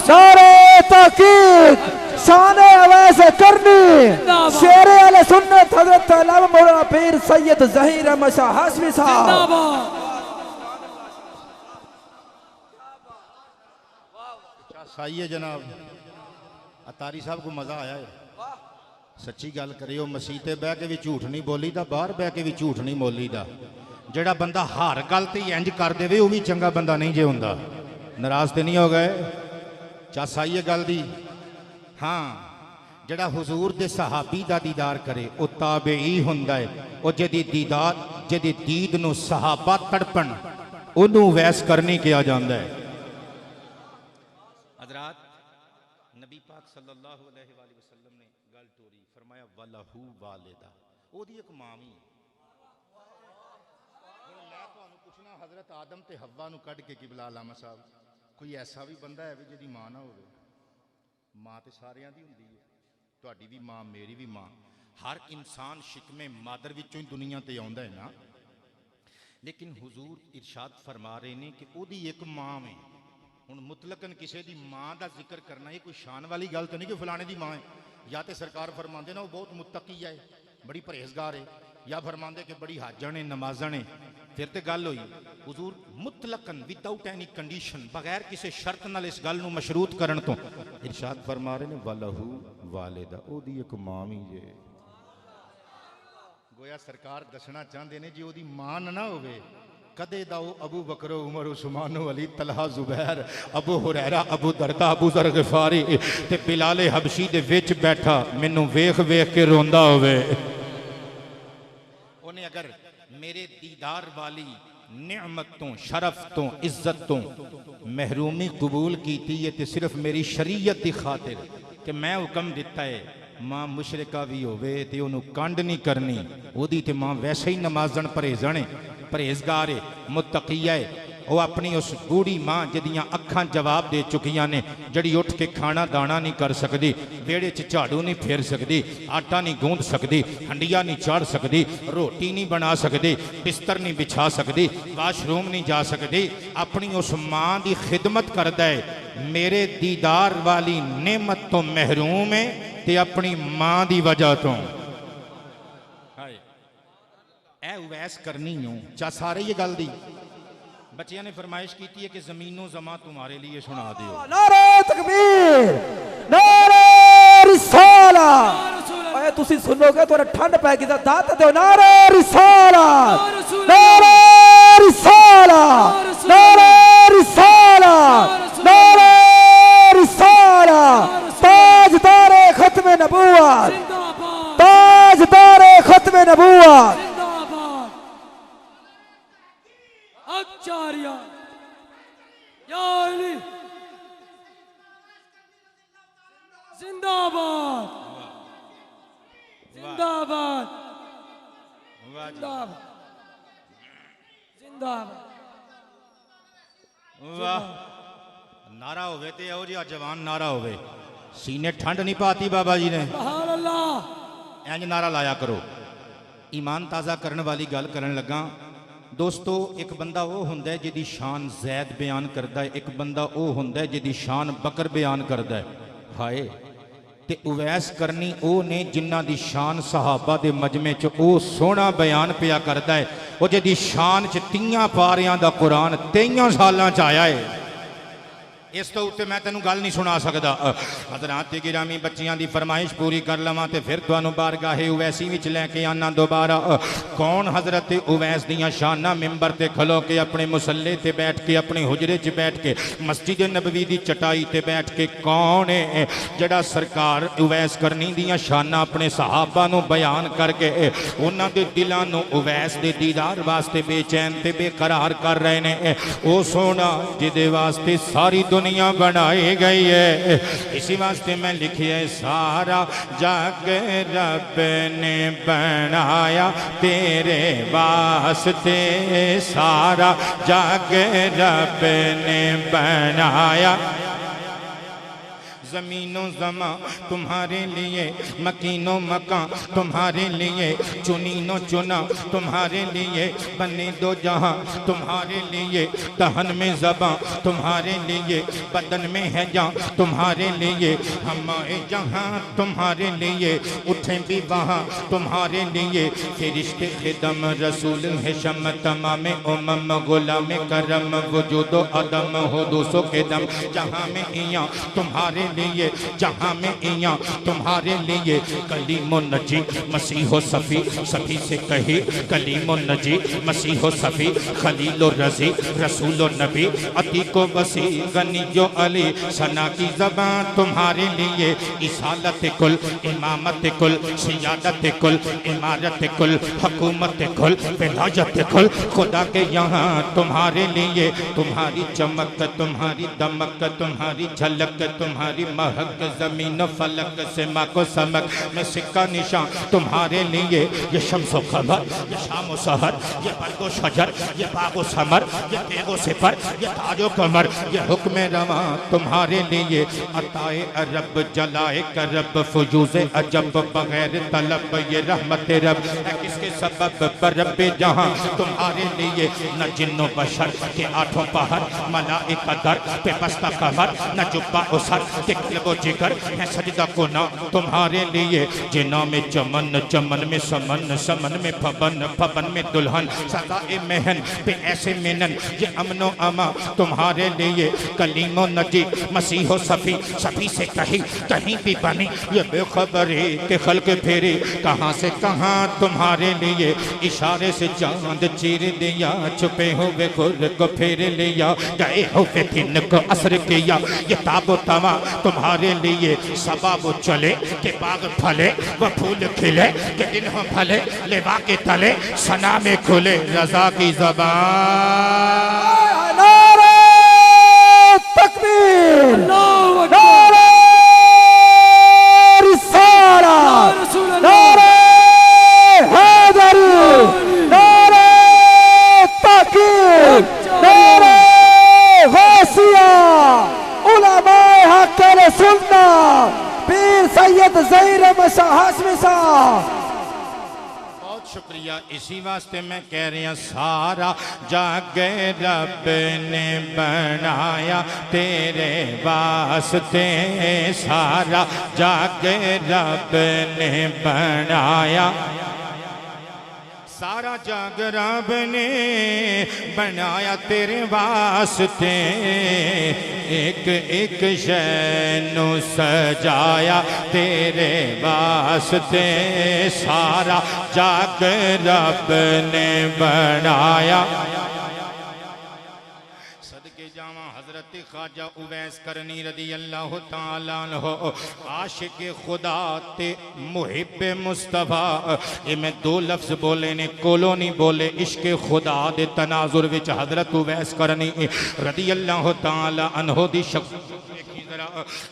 نعرہ تحقیق شان اویس کرنی شیر اہل سنت حضرت علامہ مولانا پیر سید ظہیر احمد شاہ ہاشمی صاحب سائیے جناب اتاری صاحب کو مزہ آیا ہے سچی گل کرے ہو مسیتے بہ کے بھی جھوٹ نہیں بولی دا باہر بہ کے بھی جھوٹ نہیں بولی دا جڑا بندہ ہر گل تے انج کر دے وہ بھی چنگا بندہ نہیں جے ہوندا ناراض تے نہیں ہو گئے چا سائیے گل دی ہاں جڑا حضور دے صحابی دا دیدار کرے او تابعی ہوندا ہے او جدی دید نو صحابہ تڑپن اونوں ویس کرنی کیا جاندا ہے حضرات نبی پاک صلی اللہ علیہ وآلہ وسلم نے گل ٹوری فرمایا وَلَهُ وَالِدَةٌ او دی ایک ماں وی میں تانوں پوچھنا حضرت آدم تے حوا نو کڈ کے قبلہ علامہ صاحب کوئی ایسا بھی بندہ ہے جدی ماں نہ ہوے ماں تے ساریاں دی ہوندی ہے تہاڈی بھی ماں میری بھی ماں ہر انسان شکم مادر وچوں ہی دنیا تے آوندا ہے نا لیکن حضور ارشاد فرما رہے نے کہ او دی ایک ماں میں ہن مطلقاً کسی دی ماں دا ذکر کرنا یہ کوئی شان والی گل تو نہیں کہ فلانے دی ماں ہے یا تے سرکار فرماندے نا وہ بہت متقی ہے بڑی پرہیزگار ہے یا فرماندے کہ بڑی حاجن ہے نمازن ہے پھر تے گل ہوئی حضور مطلقاً وداؤٹ اینی کنڈیشن بغیر کسی شرط نال اس گل نو مشروط کرن تو ارشاد فرما رہے نے وَلَهُ وَالِدَةٌ او دی ایک ماں وی جے گویا سرکار دسنا چاہندے نے جی او دی ماں نہ ہوے کدے داؤ ابو بکر عمر عثمان علی طلحہ زبیر ابو ہریرہ ابو دردہ ابو ذر غفاری تے بلال حبشی دے وچ بیٹھا مینوں ویکھ ویکھ کے روندا ہوے انہیں اگر میرے دیدار والی نعمت تو شرف تو عزت تو محرومی قبول کیتی ہے تے صرف میری شریعت دی خاطر کہ میں حکم دیتا ہے ماں مشرکہ بھی ہوئے تے انہوں کانڈ نہیں کرنی وہ دی تے ماں ویسے ہی نمازن پرہیزن پرہیزگار ہے متقیہ ہے وہ اپنی اس بوڑھی ماں جدیاں اکھاں جواب دے چکیاں نے جڑی اٹھ کے کھانا دانا نہیں کر سکتی بیڑے چ جھاڑو نہیں پھیر سکتی آٹا نہیں گوند سکتی ہنڈیا نہیں چاڑھ سکتی روٹی نہیں بنا سکتی بستر نہیں بچھا سکتی واش روم نہیں جا سکتی اپنی اس ماں دی خدمت کردا ہے میرے دیدار والی نعمت تو محروم ہے تے اپنی ماں دی وجہ تو اے اویس کرنی ہوں چاہ سارے یہ گل دی بچیاں نے فرمائش کی تھی کہ زمین و زمان تمہارے لیے سنا دیو نعرہ تکبیر نعرہ رسالہ اے تسی سنو گے تو ٹھنڈ پے گی دات دیو نعرہ رسالہ نعرہ رسالہ نعرہ رسالہ نعرہ رسالہ تاجدار ختم نبوت تاجدار ختم نبوت اچاریا یا علی زندہ باد زندہ باد زندہ باد زندہ باد واہ نعرہ ہوئے تے او جی جوان نعرہ ہوئے سینے ٹھنڈ نہیں پاتی بابا جی نے سبحان اللہ اینج نعرہ لایا کرو ایمان تازہ کرنے والی گل کرن لگا دوستو ایک بندہ وہ ہوندا ہے جدی شان زید بیان کردا ہے ایک بندہ وہ ہوندا ہے جدی شان بکر بیان کردا ہے ہائے تے اویس کرنی او نے جنہ دی شان صحابہ دے مجمع چ او سونا بیان پیا کردا ہے او جدی شان چ 3 پاریاں دا قرآن 23 سالاں چ آیا ہے اس تو اتنے میں تینوں گل نہیں سنا سکتا حضرات گرامی بچیاں دی فرمائش پوری کر لواں تے پھر تانوں بارگاہ اویسی وچ لے کے آنا دوبارہ کون حضرت اویس دیاں شاناں ممبر تے کھلو کے اپنے مصلی تے بیٹھ کے اپنے حجرے چ بیٹھ کے مسجد نبوی دی چٹائی تے بیٹھ کے کون ہے جڑا سرکار اویس کرنی دیاں شاناں اپنے صحابہ نو بیان کر کے انہاں دے دلاں نو اویس دے دیدار واسطے بے چین تے بے قرار کر رہے نے او سونا جدے واسطے ساری دنیا بنائی گئی ہے اسی واسطے میں لکھیا ہے سارا جگ رب نے بنایا تیرے واسطے سارا جگ رب نے بنایا زمین و زمان تمہارے لیے مکین و مکان تمہارے لیے چنین و چنا تمہارے لیے بنے دو جہاں تمہارے لیے دہن میں زباں تمہارے لیے بدن میں ہے جان تمہارے لیے ہمارے جہاں تمہارے لیے اٹھیں بھی وہاں تمہارے لیے فرشتے خدم رسول ہے شم تمام امم غلام کرم وجود و عدم حدوث و قدم جہاں میں ایاں تمہارے لیے جہاں میں ایاں تمہارے لیے کلیم و نجی مسیح و صفی صفی سے کہی کلیم و نجی مسیح و صفی خلیل و رضی رسول و نبی عتیق و وسیع غنی و علی ثنا کی زبان تمہارے لیے اصالت کل امامت کل سیادت کل امارت کل حکومت کل ولایت کل خدا کے یہاں تمہارے لیے تمہاری چمک تمہاری دمک تمہاری جھلک تمہاری مہک زمین و فلک سے ماک و سمک میں سکہ نشان تمہارے لیے یہ شمس و قمر یہ شام و سحر یہ برگ و شجر یہ باغ و ثمر یہ تیغ و سپر یہ تاج و کمر یہ حکم رواں تمہارے لیے عطائے رب جلائے کرب فجوز عجب بغیر طلب یہ رحمت رب ہے کس کے سبب پر رب جہاں تمہارے لیے نہ جن و بشر کے آٹھوں پہر ملائکہ در پہ بستہ قمر نہ جبہ اسر کہ قلب و جگر ہے سجدہ گناہ تمہارے لیے جناں میں چمن چمن میں سمن سمن میں پھبن پھبن میں دلہن سزائے مہن پہ ایسے منن یہ امن و اما تمہارے لیے کلیم و نجی مسیح و صفی صفی سے کہیں بھی بنی یہ بے خبری کہ خلق پھیری کہاں سے کہاں تمہارے لیے اشارے سے چاند چیر دیا چھپے ہوئے گر کو پھیر لیا گئے ہوئے دن کو اثر کیا یہ تاب و تما تمہارے لیے سباب چلے کہ باغ پھلے وہ پھول کھلے کہ دن ہو پھلے لبا کے تلے ثنا میں کھلے رضا کی زبان نعرہ تکبیر نعرہ رسالہ نعرہ حیدری نعرہ تحقیق نعرہ غوثیہ علماء حق رسولنا پیر سید ظہیر ہاشمی صاحب بہت شکریہ اسی واسطے میں کہہ رہی ہوں سارا جگ رب نے بنایا تیرے واسطے سارا جگ رب نے بنایا سارا جگ رب نے بنایا تیرے واسطے ایک ایک شے نو سجایا تیرے واسطے سارا جگ رب نے بنایا صدقے جاواں حضرت خواجہ اویس کرنی رضی اللہ تعالیٰ عنہ عاشق خدا تے محب مصطفیٰ یہ میں دو لفظ بولے نے کولو نہیں بولے عشق خدا دے تناظر وچ حضرت اویس کرنی رضی اللہ تعالیٰ عنہ دی شخص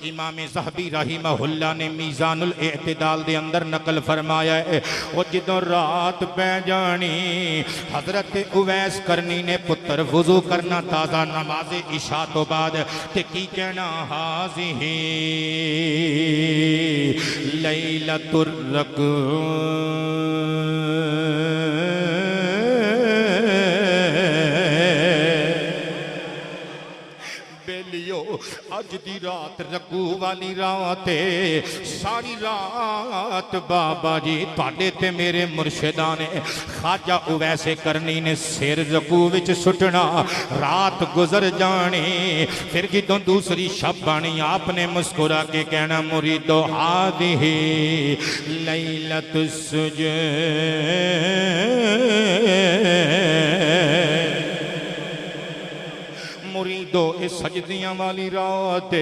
امام ذہبی رحمہ اللہ نے میزان الاعتدال دے اندر نقل فرمایا ہے وہ جدوں رات پہ جانی حضرت اویس کرنی نے پتر وضو کرنا تازہ نماز عشاء تو بعد تے کی کہنا حاضی لیلۃ الرقم اج دی رات رکوع والی رات ساری رات بابا جی تواڈے تے میرے مرشداں نے خواجہ اویس کرنی نے سر رکوع وچ سٹنا رات گزر جانی پھر جدوں دوسری شب آنی آپ نے مسکرا کے کہنا مریدو ہادہ لیلۃ السجود مریدو اس سجدیاں والی رات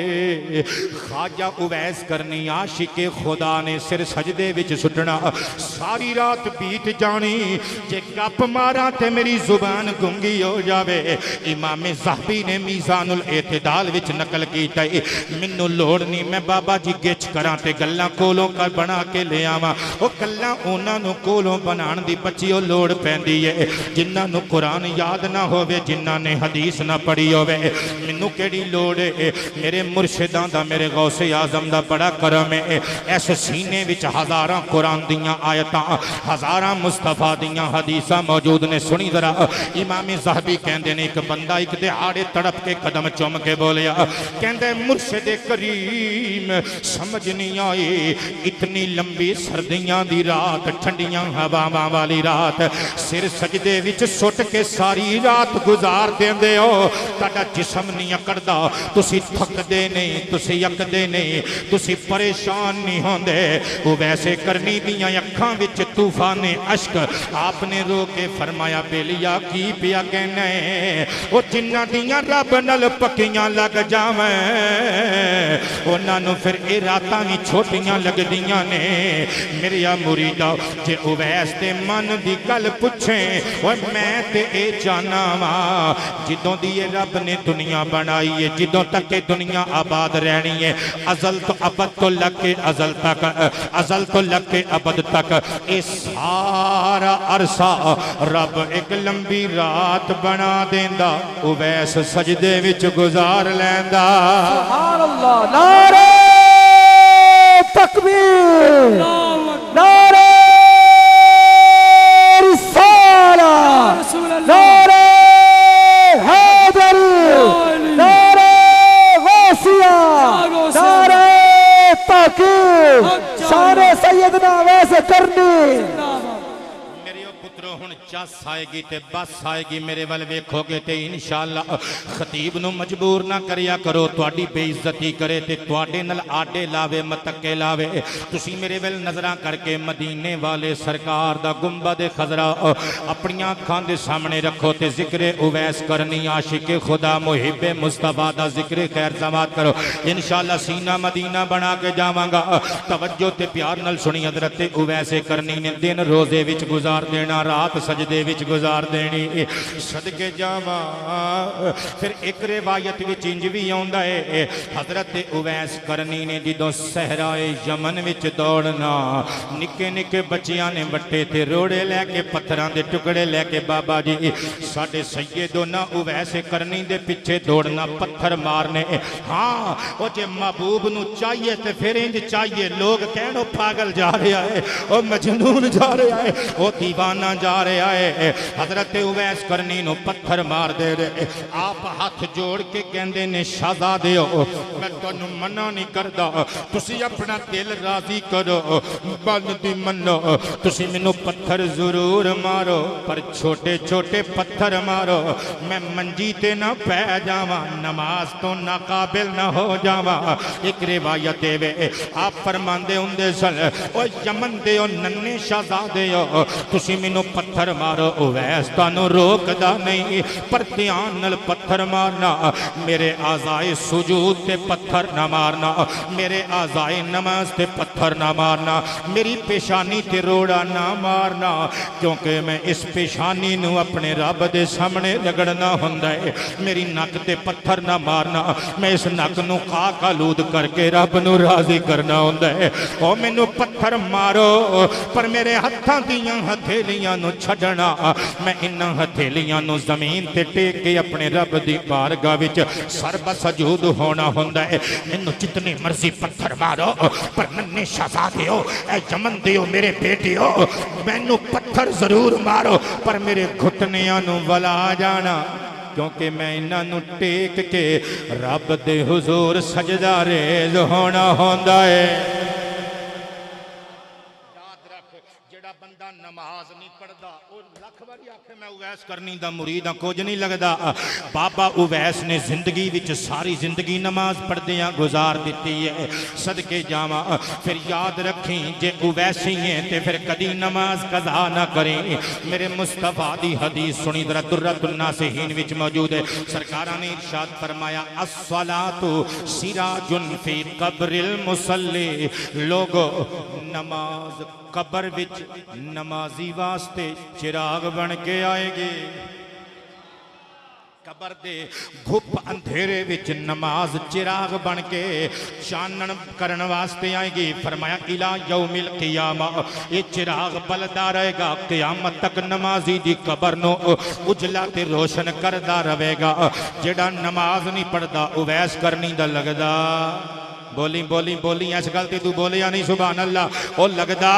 خواجہ اویس کرنی عاشق خدا نے سر سجدے وچ سٹنا ساری رات بیت جانی جے گپ مارا تے میری زبان گنگی ہو جاوے امام زاہبی نے میزان الاعتدال وچ نقل کیتا ہے منو لوڑ نہیں میں بابا جی گچ کراں تے گلاں کولوں کر بنا کے لے آواں او گلاں انہاں نو کولوں بنان دی بچی او لوڑ پیندی ہے جنہاں نو قرآن یاد نہ ہووے جنہاں نے حدیث نہ پڑھی ہووے منو کیڑی لوڑ ہے میرے مرشداں دا میرے غوث اعظم دا بڑا کرم ہے ایس سینے وچ ہزاراں قرآن دیاں آیتاں ہزاراں مصطفیٰ دیاں حدیثاں موجود نے سنی ذرا امام زاہبی کہندے نے ایک بندہ ایک دہاڑے تڑپ کے قدم چوم کے بولیا کہندے مرشد کریم سمجھ نہیں آئی اتنی لمبی سردیاں دی رات ٹھنڈیاں ہواواں والی رات سر سجدے وچ سٹ کے ساری رات گزار دیندے ہو تہاڈا جسم نہیں اکڑدا تسی تھک دے نہیں تسی یک دے نہیں تسی پریشان نہیں ہوندے وہ ویسے کرنی دیاں اکھاں وچ طوفان اشک آپ نے رو کے فرمایا بیلیا کی پیا کہنا ہے وہ جنہ دیاں رب نال پکیاں لگ جاویں انہاں نو پھر اے راتاں وی چھوٹیاں لگ دیاں نے میرے مریدا جے اویس تے من دی گل پوچھیں او میں تے اے جانا وا جدوں دی رب نے دنیا بنائی ہے جدوں تک کہ دنیا آباد رہنی ہے ازل تو ابد تو لگ کے ازل تک ازل تو لگ کے ابد تک اے سارا عرصہ رب ایک لمبی رات بنا دیندا اویس سجدے وچ گزار لیندا سبحان اللہ نعرہ تکبیر نعرہ رسالہ نعرہ شان سیدنا اویس کرنی میرے پترو ہن چس آئے گی تے بس آئے گی میرے ول ویکھو گے تے انشاءاللہ خطیب نو مجبور نہ کریا کرو تواڈی بے عزتی کرے تے تواڈے نال آڈے لاوے متکے لاوے تسی میرے ول نظراں کر کے مدینے والے سرکار دا گنبد خضرا اپنی اکھاں دے سامنے رکھو تے ذکر اویس کرنی عاشق خدا محب مصطفیٰ دا ذکر خیر سماعت کرو انشاءاللہ سینہ مدینہ بنا کے جاواں گا توجہ تے پیار نال سنی حضرت اویس کرنی نے دن روزے وچ گزار دینا رات سجدے وچ گزار دینی صدقے جاواں پھر ایک روایت وچ انج وی آوندا ہے حضرت اویس کرنی نے جدوں صحرائے یمن وچ دوڑنا نکے نکے بچیاں نے وٹے تے روڑے لے کے پتھراں دے ٹکڑے لے کے بابا جی ساڈے سیدنا اویس کرنی دے پیچھے دوڑنا پتھر مارنے ہاں او جے محبوب نو چاہیے تے پھر انج چاہیے لوگ کہنو پاگل جا رہا ہے او مجنون جا رہا ہے او دیوانہ جا رہا ہے حضرت اویس کرنی نو پتھر مار دے رہے آپ ہاتھ جوڑ کے کہندے نے شہزادے ہو میں تانوں منع نہیں کردا تسی اپنا دل راضی کرو بن دی منو تسی مینوں پتھر ضرور مارو پر چھوٹے چھوٹے پتھر مارو میں منجی تے نہ پہ جاواں نماز تو ناقابل نہ ہو جاواں ایک روایت ہے آپ فرماندے ہوندے سن او یمن دے او ننے شہزادے ہو تسی مینوں پتھر مارو اویس تانوں روکدا نہیں پر دھیان نال پتھر مارنا میرے اعضائے سجود تے پتھر نہ مارنا میرے اعضائے نماز تے پتھر نہ مارنا میری پیشانی تے روڑا نہ مارنا کیونکہ میں اس پیشانی نو اپنے رب دے سامنے رگڑنا ہوندا ہے میری نک تے پتھر نہ مارنا میں اس نک نو خاک آلود کر کے رب نو راضی کرنا ہوندا ہے او مینوں پتھر مارو پر میرے ہتھاں دیاں ہتھیلیاں نو چھڈنا میں انہاں ہتھیلیاں نو زمین تے ٹیک کے اپنے رب دی بارگاہ وچ سر بسجود ہونا ہوندا ہے مینوں جتنے مرضی پتھر مارو پر ننے شہزادے ہو اے یمن دے ہو میرے بیٹے ہو مینوں پتھر ضرور مارو پر میرے گھٹنیاں نو ولا جانا کیونکہ میں انہاں نو ٹیک کے رب دے حضور سجدہ ریز ہونا ہوندا ہے جڑا بندہ نماز نہیں پڑھدا او لکھ واری آکھے میں اویس کرنی دا مرید ہاں کچھ نہیں لگدا بابا اویس نے زندگی وچ ساری زندگی نماز پڑھدیاں گزار دیتی ہے صدقے جاواں پھر یاد رکھیں جے اویسی ہیں تے پھر کدی نماز قضا نہ کریں میرے مصطفیٰ دی حدیث سنی ذرا درۃ الناصحین وچ موجود ہے سرکاراں نے ارشاد فرمایا الصلاۃ سراج فی قبر المصلی لوگو نماز قبر وچ نمازی واسطے چراغ بن کے آئے گی قبر دے گھپ اندھیرے وچ نماز چراغ بن کے چانن کرن واسطے آئے گی فرمایا الہ یوم القیامہ یہ چراغ بلدا رہے گا قیامت تک نمازی دی قبر نو اجلا تے روشن کردا رہے گا جڑا نماز نہیں پڑھدا اویس کرنی دا لگدا بولی بولی بولی ایس گلتی تو بولی یا نہیں سبحان اللہ او لگدا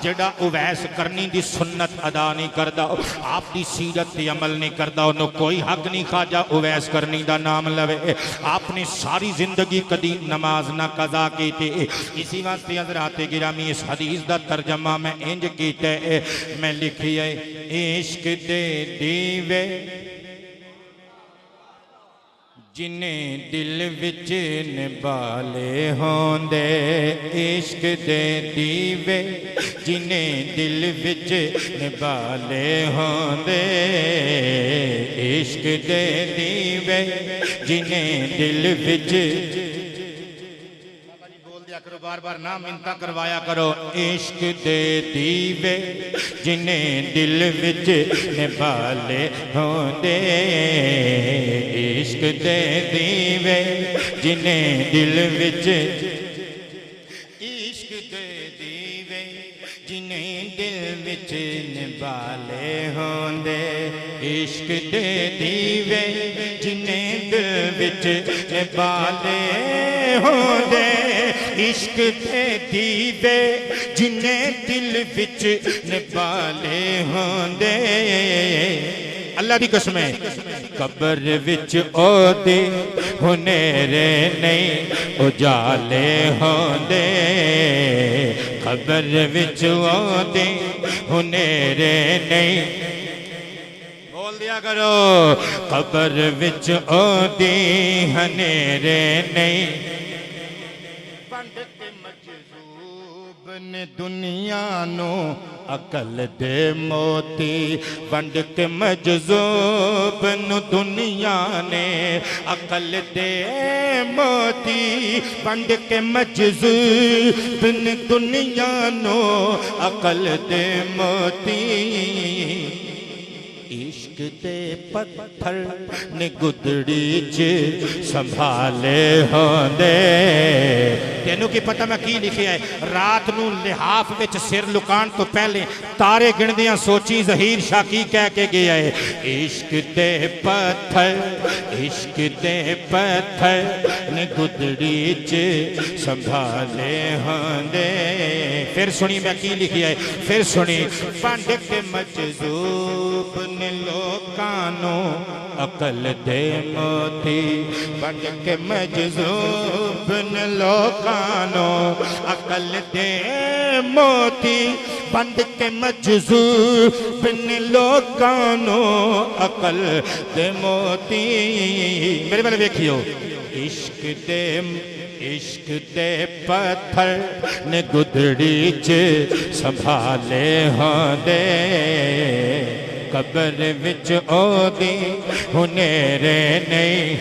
جڑا اویس کرنی دی سنت ادا نہیں کردا آپ دی سیرت دی عمل نہیں کردا انہوں کوئی حق نہیں خواجہ اویس کرنی دا نام لوے آپ نے ساری زندگی کدی نماز نہ قضا کی تھی اسی واسطے حضرات گرامی اس حدیث دا ترجمہ میں انج کیتے میں لکھی ہے عشق دے دیوے جنہیں دل وچ نبالے ہوندے عشق دے دیوے جنہیں دل وچ نبالے ہوندے عشق دے دیوے جنہیں دل وچ کرو بار بار نام منتا کروایا کرو عشق دے دیوے جنہیں دل وچ نبالے ہوندے عشق دے دیوے جنہیں دل وچ عشق دے دیوے جنہیں دل وچ نبالے ہوندے عشق دے دیوے جنہیں دل وچ نبالے ہوندے عشق دے دیوے جنہیں دل وچ نبالے ہوندے اللہ دی قسم ہے قبر وچ او دے ہنیرے نہیں اجالے ہوندے قبر وچ او دے ہنیرے نہیں بول دیا کرو قبر وچ او دے ہنیرے نہیں دنیا نو عقل دے موتی ونڈ کے مجذوب نو دنیا نے عقل دے موتی ونڈ کے مجذوب نو دنیا نو عقل دے موتی عشق دے پتھر نے گدڑی چ سنبھالے ہوندے تینوں کی پتہ میں کی لکھے ہے رات نو لحاف وچ سر لکان تو پہلے تارے گندیاں سوچی ظہیر شاہ کی کہہ کے گیا ہے عشق دے پتھر نے گدڑی چ سنبھالے ہوندے پھر سنی میں کی لکھی ہے پھر سنی ونڈ کے مجذوب نے لوکانو عقل دے موتی ونڈ کے مجذوب نے لوکانو عقل دے موتی ونڈ کے مجذوب نے لوکانو عقل دے موتی میرے والے ویکھیو عشق دے پتھر نے گدڑی چ سنبھالے ہوندے قبر وچ او دی ہنیرے نہیں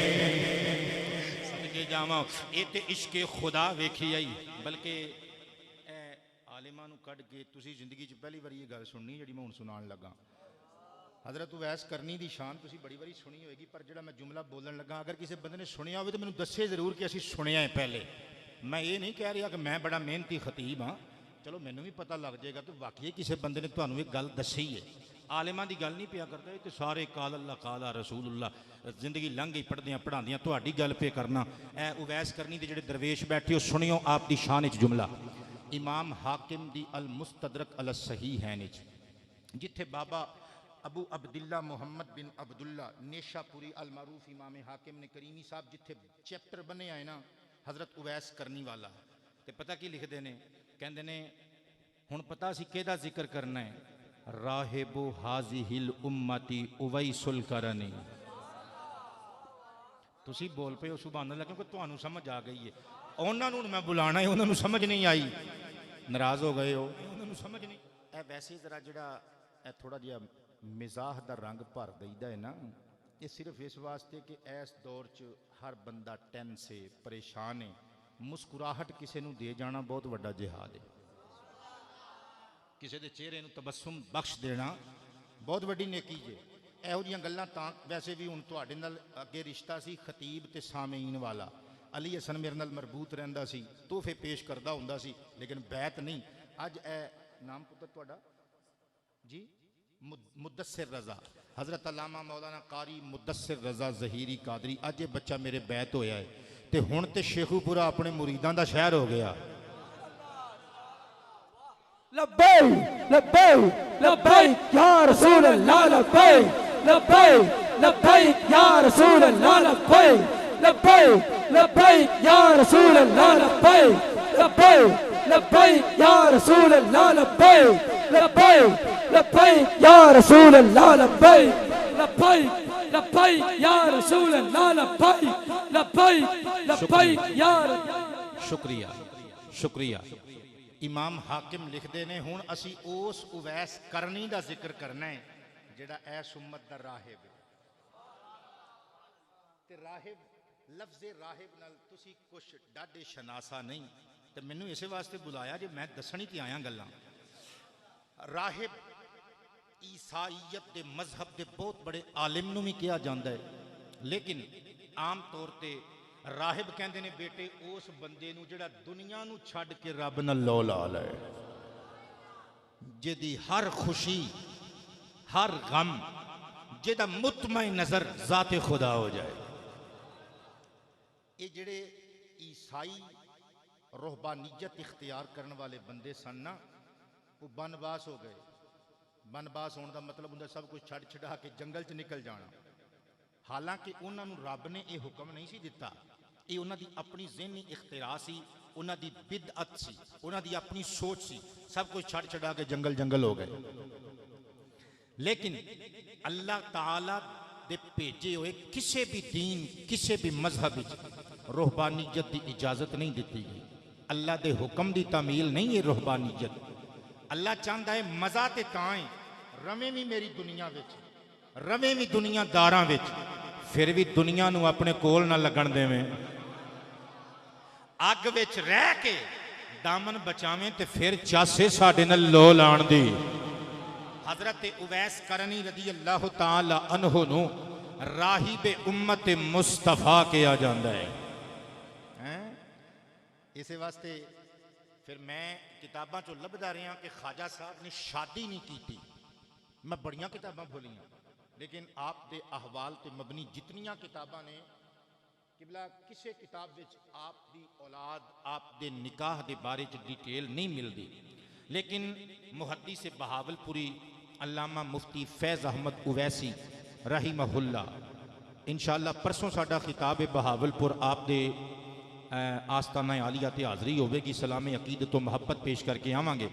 صدقے جاواں اے تے عشق خدا ویکھی آئی بلکہ عالماں نو کڈ کے تسی زندگی چ پہلی واری یہ گل سننی جڑی میں ہن سنان لگا حضرت اویس کرنی دی شان تسی بڑی بڑی سنی ہوئے گی پر جڑا میں جملہ بولن لگا اگر کسی بندے نے سنیا ہوئے تو میں دسے ضرور کہ اسی سنیا ہے پہلے میں یہ نہیں کہہ رہا کہ میں بڑا محنتی خطیب ہاں چلو میں بھی پتہ لگ جائے گا تو واقعی کسی بندے نے تمہیں ایک گل دسی ہے عالماں دی گل نہیں پیا کرتا کہ سارے قال اللہ قال رسول اللہ زندگی لنگھ گئی پڑھدیاں پڑھاندیاں تہاڈی گل پہ کرنا اے اویس کرنی دے جڑے درویش بیٹھے ہو سنیو آپ دی شان وچ جملہ امام حاکم دی المستدرک علی الصحیحین جتھے بابا ابو عبداللہ محمد بن عبداللہ نیشہ پوری المعروف امام حاکم نے کریمی صاحب جتھے چیپٹر بنے آئے نا حضرت اویس کرنی والا تے پتہ کی لکھ دینے کہندے نے ہن پتہ سی کیدا ذکر کرنا ہے راہب حاضی الامتی اویس القرنی تسی بول پے ہو سبحان اللہ کیونکہ تانوں سمجھ آ گئی ہے انہاں نوں میں بلانا ہے انہاں نوں سمجھ نہیں آئی ناراض ہو گئے ہو انہاں نوں سمجھ نہیں اے ویسے ذرا جڑا اے تھوڑا جہا مزاح دا رنگ بھر دئیدا ہے نا یہ صرف اس واسطے کہ اس دور چ ہر بندہ ٹین سے پریشان ہے مسکراہٹ کسے نوں دے جانا بہت بڑا جہاد ہے کسے دے چہرے نوں تبسم بخش دینا بہت بڑی نیکی جے ਇਹੋ ਜਿਹੀਆਂ ਗੱਲਾਂ ਤਾਂ ਵੈਸੇ ਵੀ ਹੁਣ ਤੁਹਾਡੇ ਨਾਲ ਅੱਗੇ ਰਿਸ਼ਤਾ ਸੀ ਖਤੀਬ ਤੇ ਸਾਮਈਨ ਵਾਲਾ ਅਲੀ ਹਸਨ ਮੇਰੇ ਨਾਲ ਮਰਬੂਤ ਰਹਿੰਦਾ ਸੀ ਤੋਹਫੇ ਪੇਸ਼ ਕਰਦਾ ਹੁੰਦਾ ਸੀ ਲੇਕਿਨ ਬੈਤ ਨਹੀਂ ਅੱਜ ਇਹ ਨਾਮ ਪੁੱਤਰ ਤੁਹਾਡਾ ਜੀ ਮੁਦੱਸਿਰ ਰਜ਼ਾ حضرت علامہ مولانا قاری ਮੁਦੱਸਿਰ رضا ظہیری قادری ਅੱਜ ਇਹ ਬੱਚਾ ਮੇਰੇ ਬੈਤ ਹੋਇਆ ਹੈ ਤੇ ਹੁਣ ਤੇ ਸ਼ੇਖੂਪੁਰਾ ਆਪਣੇ ਮੁਰੀਦਾਂ ਦਾ ਸ਼ਹਿਰ ਹੋ ਗਿਆ لبيك لبيك لبيك يا رسول الله لبيك لبيك لبيك يا رسول الله لبيك لبيك لبيك يا رسول الله لبيك لبيك لبيك يا رسول الله لبيك لبيك لبيك يا رسول الله لبيك لبيك لبيك يا رسول الله لبيك لبيك لبيك يا شکریہ شکریہ امام حاکم لکھ دے نے ہن اسی اس اویس کرنی دا ذکر کرنا ہے جڑا ایس امت دا راہب ہے تے راہب لفظ راہب نال تسی کچھ ڈاڈے شناسا نہیں تے مینوں اسے واسطے بلایا جے میں دسنی تے آیا گلاں راہب عیسائیت دے مذہب دے بہت بڑے عالم نوں بھی کیا جاندا ہے لیکن عام طور تے راہب کہندے نے بیٹے اس بندے نو جڑا دنیا نو چھڈ کے رب نال لو لا لے جدی ہر خوشی ہر غم جدا مطمئن نظر ذات خدا ہو جائے یہ جڑے عیسائی رہبانیت اختیار کرنے والے بندے سن نا وہ بنواس ہو گئے بنواس ہونے دا مطلب ہوندا سب کچھ چھڈ چھڈا کے جنگل چ نکل جانا حالانکہ انہاں نوں رب نے یہ حکم نہیں سی دتا یہ انہاں دی اپنی ذہنی اختراع سی انہاں دی بدعت سی انہاں دی اپنی سوچ سی سب کچھ چھڑ چھڑا کے جنگل جنگل ہو گئے لیکن اللہ تعالیٰ دے بھیجے ہوئے کسے بھی دین کسے بھی مذہب روحانیت دی اجازت نہیں دیتی گئی اللہ دے حکم دی تعمیل نہیں ہے روحانیت اللہ چاہتا ہے مزہ تے تائیں رویں بھی میری دنیا وچ رویں بھی دنیا داراں وچ پھر بھی دنیا نو اپنے کول نہ لگن دے میں اگ وچ رہ کے دامن بچاویں تے پھر چاسے ساڈے نال لو لان دی حضرت اویس کرنی رضی اللہ تعالی عنہ نو راہب امت مصطفیٰ کیا جاندا ہے اسے واسطے پھر میں کتاباں چو لبدا رہا کہ خواجہ صاحب نے شادی نہیں کی تھی میں بڑیاں کتاباں بھولیاں لیکن آپ دے احوال تے مبنی جتنیاں کتاباں نے قبلہ کسے کتاب وچ آپ دی اولاد آپ دے نکاح دے بارے چ ڈیٹیل نہیں ملدی لیکن محدث بہاول پوری علامہ مفتی فیض احمد اویسی رحمہ اللہ انشاءاللہ پرسوں ساڈا خطاب بہاول پور آپ دے آستانہ عالیہ تے حاضری ہوئے گی سلام عقیدت و محبت پیش کر کے آواں گے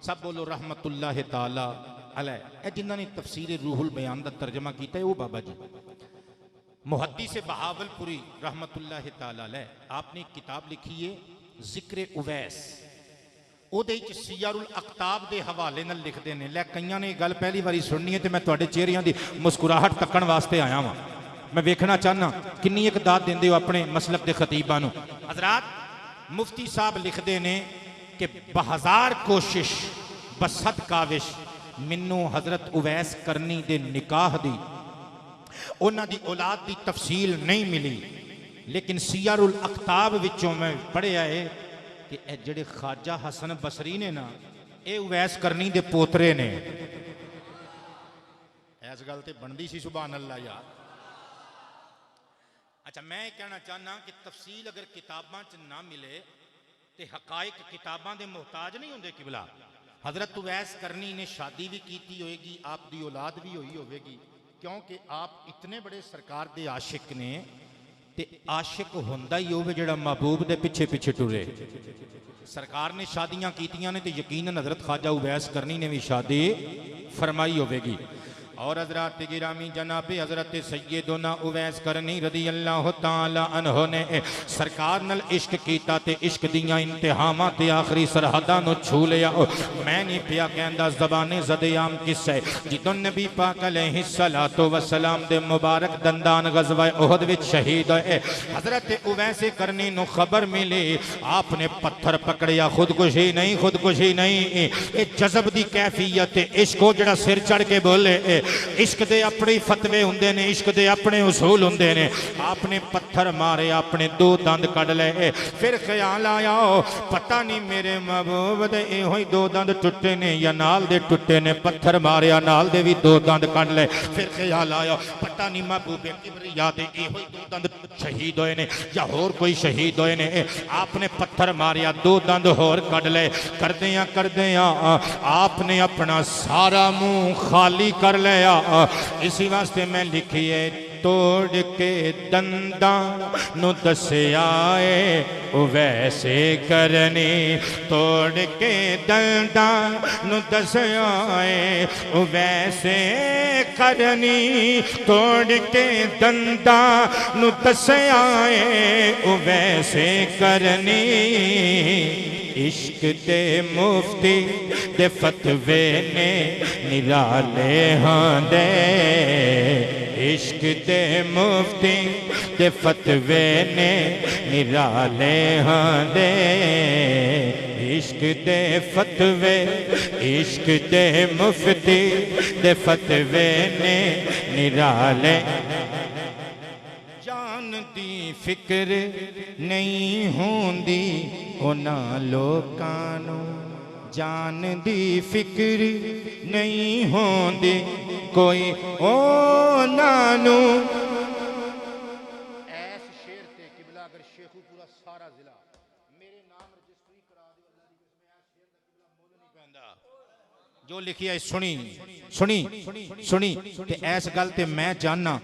سب بولو رحمت اللہ تعالی علیہ اے جنہاں نے تفسیر روح البیان دا ترجمہ کیتا ہے وہ بابا جی محدث بہاول پوری رحمت اللہ تعالی علیہ آپ نے کتاب لکھی ہے ذکر اویس او دے وچ سیر الاقطاب دے حوالے نال لکھ دے نے لے کئیاں نے گل پہلی واری سننی ہے تے میں تواڈے چہریاں دی مسکراہٹ تکن واسطے آیا ہاں میں ویکھنا چاہنا کنی ایک داد دیندے ہو اپنے مسلک دے خطیباں نو حضرات مفتی صاحب لکھ دے نے کہ بہزار کوشش بصد کاوش منو حضرت اویس کرنی دے نکاح دی انہاں دی اولاد دی تفصیل نہیں ملی لیکن سیر الاقطاب وچوں میں پڑھیا ہے کہ اے جڑے خواجہ حسن بصری نے نا اے اویس کرنی دے پوترے نے ایس گل تے بندی سی سبحان اللہ یار اچھا میں کہنا چاہنا کہ تفصیل اگر کتاباں چ نہ ملے تے حقائق کتاباں دے محتاج نہیں ہوندے قبلہ حضرت اویس کرنی نے شادی بھی کیتی ہوئے گی, آپ دی اولاد بھی ہوئی ہوئے گی, کیونکہ آپ اتنے بڑے سرکار دے عاشق نے, تے عاشق ہوندا ہی ہوے جڑا محبوب دے پیچھے پیچھے ٹرے. سرکار نے شادیاں کیتیاں نے تے یقیناً حضرت خواجہ اویس کرنی نے بھی شادی فرمائی ہوے گی. اور حضرات گرامی جناب حضرت سیدنا اویس کرنی رضی اللہ تعالی عنہ نے سرکار نال عشق کیتا تے عشق دیاں انتہاماں تے آخری سرحداں نو چھو لیا. میں نہیں پیا کہندا زبان زدیام قصہ ہے جدوں نبی پاک علیہ الصلوۃ والسلام دے مبارک دندان غزوہ احد وچ شہید ہوئے. حضرت اویس کرنی نو خبر ملی, آپ نے پتھر پکڑیا. خودکشی نہیں, خودکشی نہیں, اے جذب دی کیفیت عشق کو جڑا سر چڑھ کے بولے. عشق دے اپنے فتوے ہوندے نے, عشق دے اپنے اصول ہوندے نے. آپ نے پتھر مارے, اپنے 2 دند کڈ لے. پھر خیال آیا پتہ نہیں میرے محبوب دے ایہو ہی 2 دند ٹوٹے نے یا نال دے ٹوٹے نے. پتھر ماریا, نال دے بھی 2 دند کڈ لے. پھر خیال آیا پتہ نہیں محبوب کبریا دے ایہو ہی 2 دند شہید ہوئے نے یا اور کوئی شہید ہوئے نے. آپ نے پتھر ماریا, 2 دند اور کڈ لے. کردیاں کردیاں آپ نے اپنا سارا منہ خالی کر لے. اسی واسطے میں لکھیے توڑ کے دنداں نو دسیا اے اویس کرنی. توڑ کے دنداں نو دسیا اے اویس کرنی. توڑ کے دنداں نو دسیا اے اویس کرنی. عشق دے مفتی دے فتوے نے نرالے ہاں دے. عشق دے مفتی دے فتوے نے نرالے ہاں دے. عشق دے فتوے, عشق دے مفتی دے فتوے نے نرالے. جان دی فکر نہیں ہوندی انہاں لوکاں نو, جان دی فکر نہیں ہوندی کوئی انہاں نو. ایس شیر تے قبلہ اگر شیخو پورا سارا ضلع میرے نام رجسٹری کرا دی اللہ دی قسم, ایس شیر دا قبلہ مول نہیں پیندا. جو لکھیا ہے سنی تے ایس گل تے میں جاننا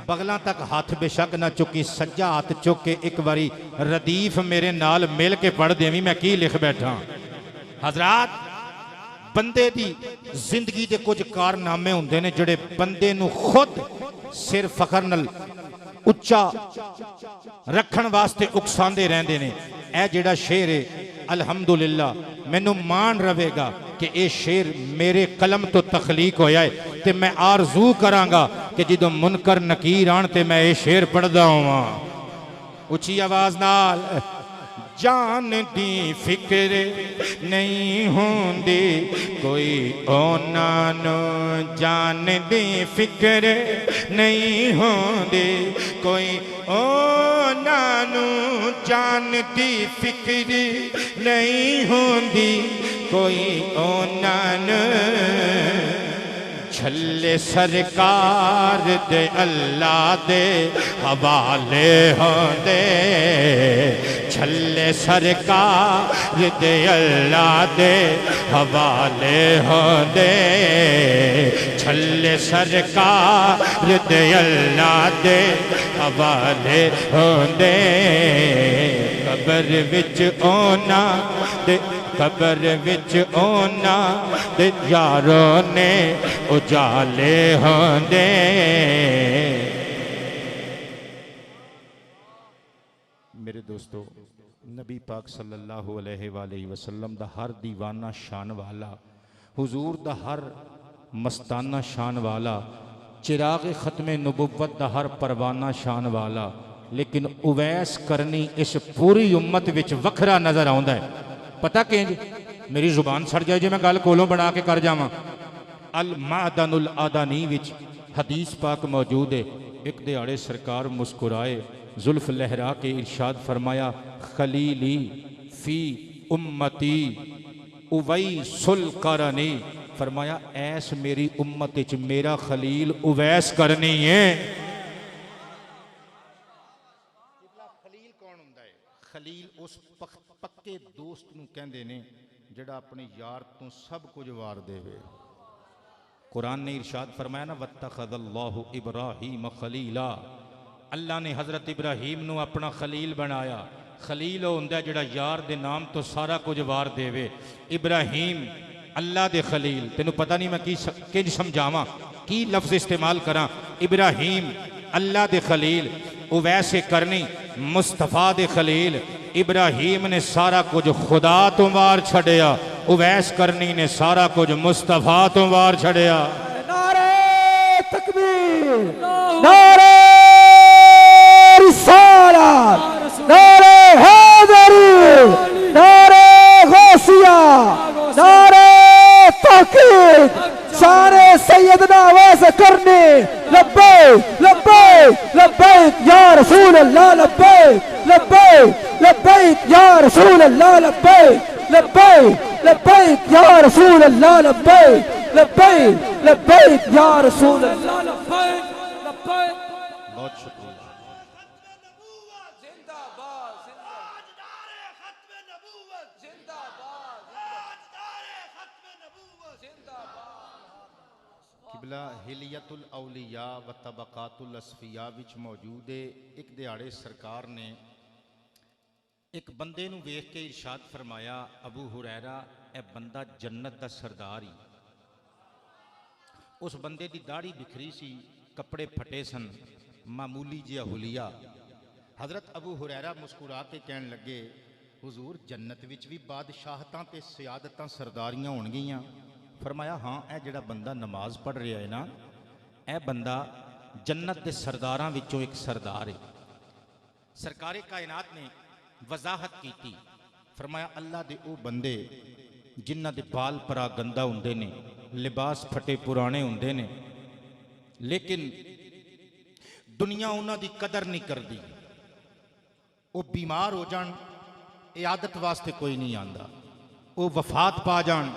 بغلاں تک ہاتھ بے شک نہ چکی. سجا ہاتھ چک کے ایک باری ردیف میرے نال مل کے پڑھ دیویں میں کی لکھ بیٹھا. حضرات بندے دی زندگی دے کچھ کارنامے ہوندے نے جڑے بندے نو خود سر فخر نال اچا رکھن واسطے اکساندے رہندے نے. اے جڑا شعر ہے الحمدللہ مینوں مان رہے گا کہ اے شعر میرے قلم تو تخلیق ہویا ہے تے میں آرزو کراں گا کہ جدوں منکر نکیر آن تے میں اے شعر پڑھدا ہواں اچھی آواز نال. جان دی فکر نہیں ہوندی کوئی انہاں نو. جان دی فکر نہیں ہوندی کوئی انہاں نو. جان دی فکر نہیں ہوندی کوئی انہاں نو. چھلے سرکار دے اللہ دے حوالے ہوندے. چھلے سرکار دے اللہ دے حوالے ہوندے. چھلے سرکار دے اللہ دے حوالے ہوندے. قبر وچ اونا دے, قبر وچ اونا دے یاروں نے اجالے ہوندے. میرے دوستو نبی پاک صلی اللہ علیہ وآلہ وسلم دا ہر دیوانہ شان والا, حضور دا ہر مستانہ شان والا, چراغ ختم نبوت دا ہر پروانہ شان والا, لیکن اویس کرنی اس پوری امت وچ وکھرا نظر آوندا ہے. پتہ کہ میری زبان سڑ جائے جے میں گل کولوں بنا کے کر جاواں. المعدن الادانی وچ حدیث پاک موجود ہے. ایک دیہاڑے سرکار مسکرائے, زلف لہرا کے ارشاد فرمایا خلیلی فی امتی اویس القرنی. فرمایا ایس میری امت وچ میرا خلیل اویس کرنی ہے. خلیل کون ہوندا ہے؟ خلیل اس پکے دوست نو کہندے نے جڑا اپنے یار تو سب کچھ وار دے وے۔ قرآن نے ارشاد فرمایا نا وَاتَّخَذَ اللَّهُ إِبْرَاهِيمَ خَلِيلًا، اللہ نے حضرت ابراہیم نو اپنا خلیل بنایا۔ خلیل ہوندا ہے جڑا یار دے نام تو سارا کچھ وار دے وے۔ ابراہیم اللہ دے خلیل، تینوں پتہ نہیں میں کی سمجھاواں کی لفظ استعمال کراں۔ ابراہیم اللہ دے خلیل، اویس کرنی مصطفیٰ دے خلیل۔ ابراہیم نے سارا کچھ خدا تو وار چھڑیا، اویس کرنی نے سارا کچھ مصطفیٰ تو وار چھڑیا۔ نعرہ تکبیر، نعرہ رسالت، نعرہ حیدری، نعرہ غوثیہ، نعرہ تحقیق، شان سیدنا اویس کرنی۔ لبیک لبیک لبیک یا رسول اللہ، لبیک لبیک لبیک یا رسول اللہ، لبیک لبیک لبیک یا رسول اللہ، لبیک لبیک لبیک یا رسول اللہ، لبیک لبیک۔ بہت شکریہ۔ زندہ باد، تاجدار ختم نبوت، زندہ باد، تاجدار ختم نبوت، زندہ باد۔ قبلہ حلیت الاولیاء و طبقات الاسفیاء وچ موجود ہے۔ ایک دیہاڑے سرکار نے ایک بندے نو ویکھ کے ارشاد فرمایا ابو ہریرہ اے بندہ جنت دا سردار ہی۔ اس بندے دی داڑھی بکھری سی، کپڑے پھٹے سن، معمولی جہا حلیہ۔ حضرت ابو ہریرہ مسکرا کے کہن لگے حضور جنت وچ بھی بادشاہتاں تے سیادتاں سرداریاں ہون گیاں؟ فرمایا ہاں اے جڑا بندہ نماز پڑھ رہا ہے نا، اے بندہ جنت دے سرداراں وچوں ایک سردار ہے۔ سرکار کائنات نے وضاحت کیتی، فرمایا اللہ دے او بندے جنہ دے بال پرا گندا ہوندے نے، لباس پھٹے پرانے ہوندے نے، لیکن دنیا انہاں دی قدر نہیں کردی۔ وہ بیمار ہو جان عیادت واسطے کوئی نہیں آندا، وہ وفات پا جان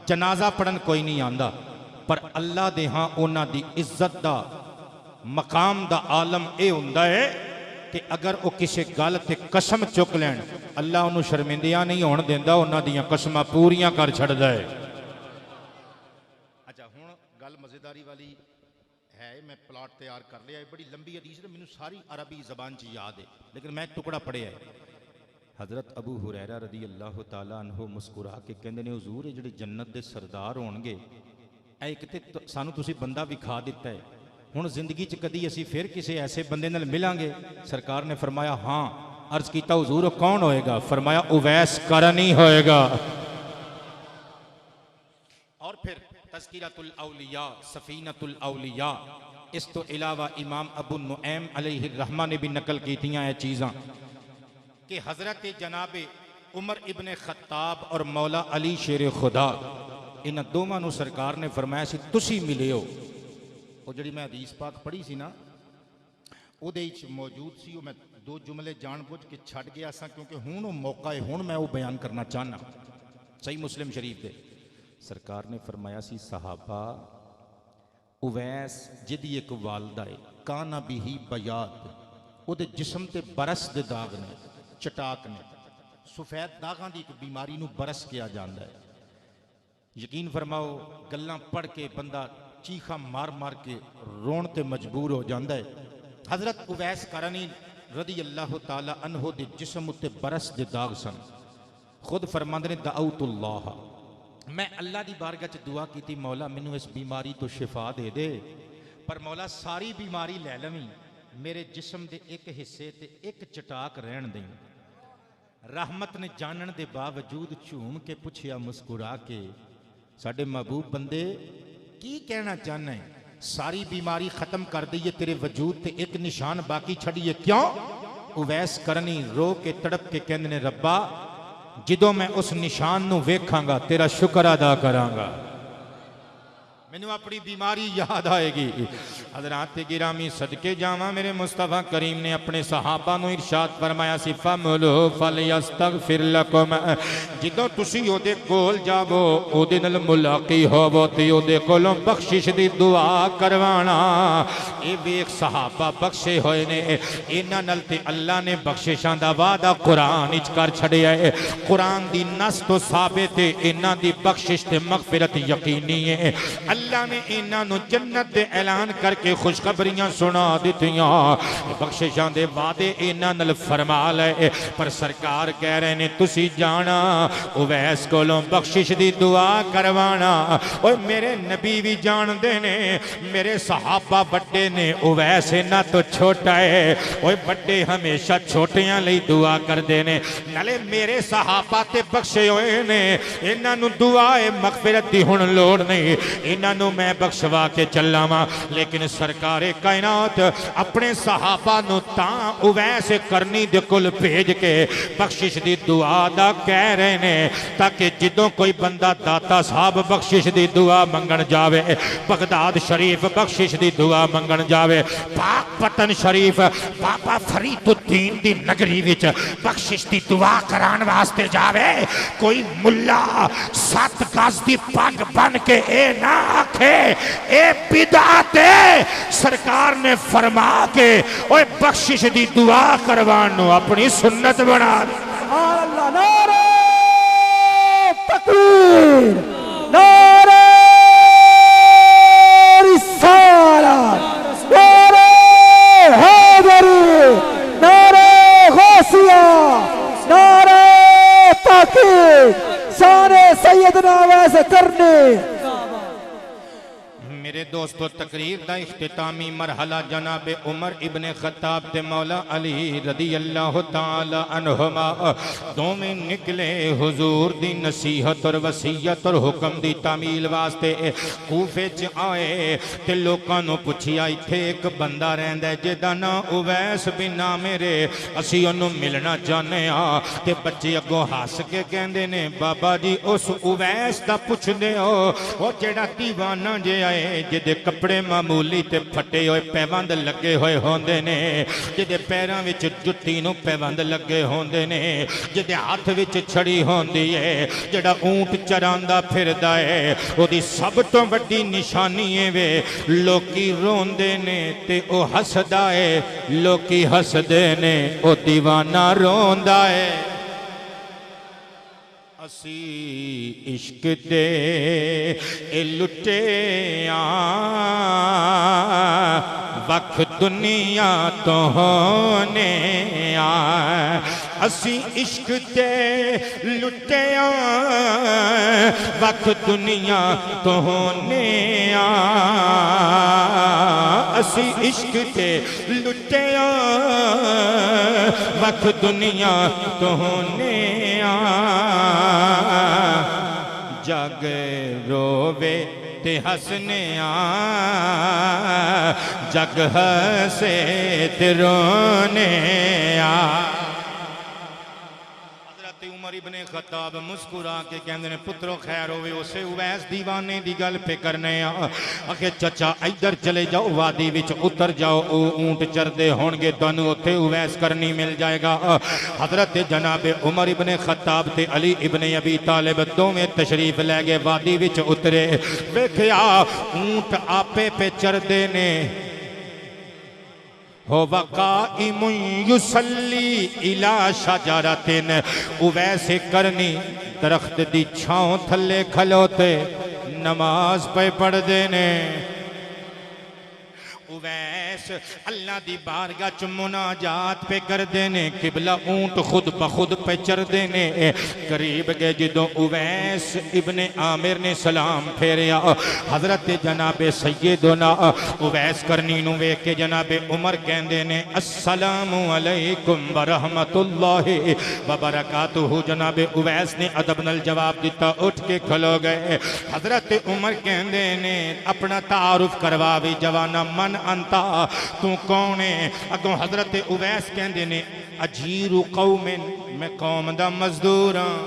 جنازہ پڑھن کوئی نہیں آندا، پر اللہ دے ہاں انہاں دی عزت دا مقام دا عالم اے ہوندا ہے کہ اگر وہ کسی گل تے قسم چک لین اللہ انہوں شرمندیاں نہیں ہون دیندا، انہاں دیاں قسماں پوریاں کر چھڑدا ہے۔ اچھا ہن گل مزیداری والی ہے، میں پلاٹ تیار کر لیا ہے، بڑی لمبی حدیث ہے، مینوں ساری عربی زبان چ یاد ہے لیکن میں ٹکڑا پڑھیا ہے۔ حضرت ابو ہریرہ رضی اللہ تعالیٰ عنہ مسکرا کے کہندے نے حضور یہ جڑے جنت دے سردار ہون گے، اے ایک تے سانو تسی بندہ وکھا دیتا ہے، ہن زندگی چ کدی اسی پھر کسی ایسے بندے نال ملیں گے؟ سرکار نے فرمایا ہاں۔ عرض کیتا حضور کون ہوئے گا؟ فرمایا اویس کرنی ہوئے گا۔ اور پھر تذکرۃ الاولیاء، سفینۃ الاولیاء، اس تو علاوہ امام ابو نعیم علیہ الرحمہ نے بھی نقل کیتیاں ہیں چیزاں کہ حضرت جناب عمر ابن خطاب اور مولا علی شیر خدا ان دوواں نو سرکار نے فرمایا سی تسی ملے ہو۔ وہ جڑی میں حدیث پاک پڑھی سی نا او دے وچ موجود سی، وہ میں دو جملے جان بوجھ کے چھڈ گیا سا کیونکہ ہن وہ موقع ہے، ہن میں وہ بیان کرنا چاہنا۔ صحیح مسلم شریف دے سرکار نے فرمایا سی صحابہ اویس جدی ایک والدہ ہے کانا بھی بیاد، او دے جسم تے برس دے داغ نے، چٹاک نے، سفید داغاں دی ایک بیماری نو برس کیا جاندا ہے۔ یقین فرماؤ گلاں پڑھ کے بندہ چیخا مار مار کے رون تے مجبور ہو جاندا ہے۔ حضرت اویس کرنی رضی اللہ تعالی عنہ دے جسم تے برس دے داغ سن۔ خود فرماندے نے دعوت اللہ، میں اللہ دی بارگاہ چ دعا کیتی مولا مینوں اس بیماری تو شفا دے دے، پر مولا ساری بیماری لے لویں، میرے جسم دے ایک حصے تے ایک چٹاک رہن دیں۔ رحمت نے جانن دے باوجود جھوم کے پوچھیا مسکرا کے ساڈے محبوب بندے کی کہنا چاہنا ہے؟ ساری بیماری ختم کر دئیے تیرے وجود تے ایک نشان باقی چھڑیے کیوں؟ اویس کرنی رو کے تڑپ کے کہندے نے ربا جدوں میں اس نشان نو ویکھاں گا تیرا شکر ادا کراں گا۔ مینوں اپنی بیماری یاد آئے گی. حضرات گرامی صدقے جاواں میرے مصطفیٰ کریم نے اپنے صحابہ نو ارشاد فرمایا سی فَمُلُوا فَلْيَسْتَغْفِرْ لَكُمْ جدوں تسی او دے کول جاؤ او دے نال ملاقات ہوو تے او دے کولوں بخشش دی دعا کروانا. اے ویکھ صحابہ بخشے ہوئے نے انہاں نال تے اللہ نے بخششاں دا وعدہ قرآن وچ کر چھڑیا ہے. قرآن دی نص تو ثابت ہے انہاں دی بخشش تے مغفرت یقینی ہے. اللہ نے انہاں نو جنت دے اعلان کر کے خوشخبریاں سنا دتیاں بخششاں دے وعدے انہاں نال فرما لے. پر سرکار کہہ رہے نے تسی جانا اویس کولوں بخشش دی دعا کروانا. اوے میرے نبی بھی جان دے نے میرے صحابہ بڑے نے اویس انہاں تو چھوٹا ہے. اوے بڑے ہمیشہ چھوٹیاں لئی دعا کر دے نے نالے میرے صحابہ تے بخشے ہوئے نے انہاں نو دعائے مغفرت دی ہن لوڑ نہیں انہاں نو میں بخشوا کے چلا ماں. لیکن سرکار کائنات اپنے صحابہ نو تاں اویس کرنی دے کل بھیج کے بخشش دی دعا دا کہہ رہے نے تاکہ جدوں کوئی بندہ داتا صاحب بخشش دی دعا منگن جاوے بغداد شریف بخشش دی دعا منگن جاوے پاک پتن شریف بابا فرید الدین دی نگری وچ بخشش دی دعا کران واسطے جاوے کوئی ملا 7 گز دی پگ بن کے اے نہ آکھے اے بدعت ہے. سرکار نے فرما کے اوے بخشش دی دعا کروانو اپنی سنت بنا دے. سبحان اللہ. نعرہ تکبیر نعرہ رسالت نعرہ حیدری نعرہ غوثیہ نعرہ تحقیق شان سیدنا اویس کرنی. میرے دوستو تقریر دا اختتامی مرحلہ جناب عمر ابن خطاب تے مولا علی رضی اللہ تعالی عنہما دومیں نکلے حضور دی نصیحت اور وصیت اور حکم دی تعمیل واسطے کوفے چ آئے تے لوکاں نو پوچھیا ایتھے ایک بندہ رہندا ہے جدا نا اویس بن عامر اسی اونوں ملنا چاہنے ہاں. تے بچے اگوں ہس کے کہندے نے بابا جی اس اویس دا پوچھدے ہو او جیڑا دیوانہ جے آئے جدے کپڑے معمولی تے پھٹے ہوئے پیوند لگے ہوئے ہوندے نے جدے پیراں وچ جُتی نو پیوند لگے ہوندے نے جدے ہاتھ وچ چھڑی ہوندی ہے جڑا اونٹ چراندا پھردا ہے او دی سب تو وڈی نشانی ہے وے لوکی روندے نے تے او ہسدا ہے لوکی ہسدے نے او دیوانہ روندا ہے. اسی عشق دے اے لٹے وقت دنیا تو ہونے اسی عشق دے لٹے وقت دنیا تو ہونے اسی عشق دے لٹے وقت دنیا تو ہونے جگ رووے تے ہسنے جگ ہسے تے رونے حضرت عمر ابن خطاب مسکرا کے کہندے نے پترو خیر ہوئے اسے اویس دیوانے دی گل پہ کرنے آکھے چچا ادھر چلے جاؤ وادی وچ اتر جاؤ اونٹ چردے ہونگے تانوں اوتھے اویس کرنی مل جائے گا. حضرت جناب عمر ابن خطاب تے علی ابن ابی طالب دوویں تشریف لے گئے وادی وچ اترے ویکھیا اونٹ آپے پہ چردے نے ہو وقائم یصلی الی شجرۃ اویس کرنی درخت دی چھاؤں تھلے کھلوتے نماز پہ پڑھ دینے. اویس اللہ دی بارگاہ چ مناجات پہ کر دینے قبلہ اونٹ خود بخود پہ چر دینے. قریب گئے جدوں اویس ابن عامر نے سلام پھیریا حضرت جناب سیدنا اویس کرنی نو ویکھ کے جناب عمر کہندے نے السلام علیکم ورحمت اللہ وبرکاتہ. جناب اویس نے ادب نال جواب دیتا اٹھ کے کھلو گئے. حضرت عمر کہندے نے اپنا تعارف کروا بھی جوانا من انتا تو کون ہے. اگوں حضرت اویس کہندے نے اجیر قوم میں قوم دا مزدور ہاں.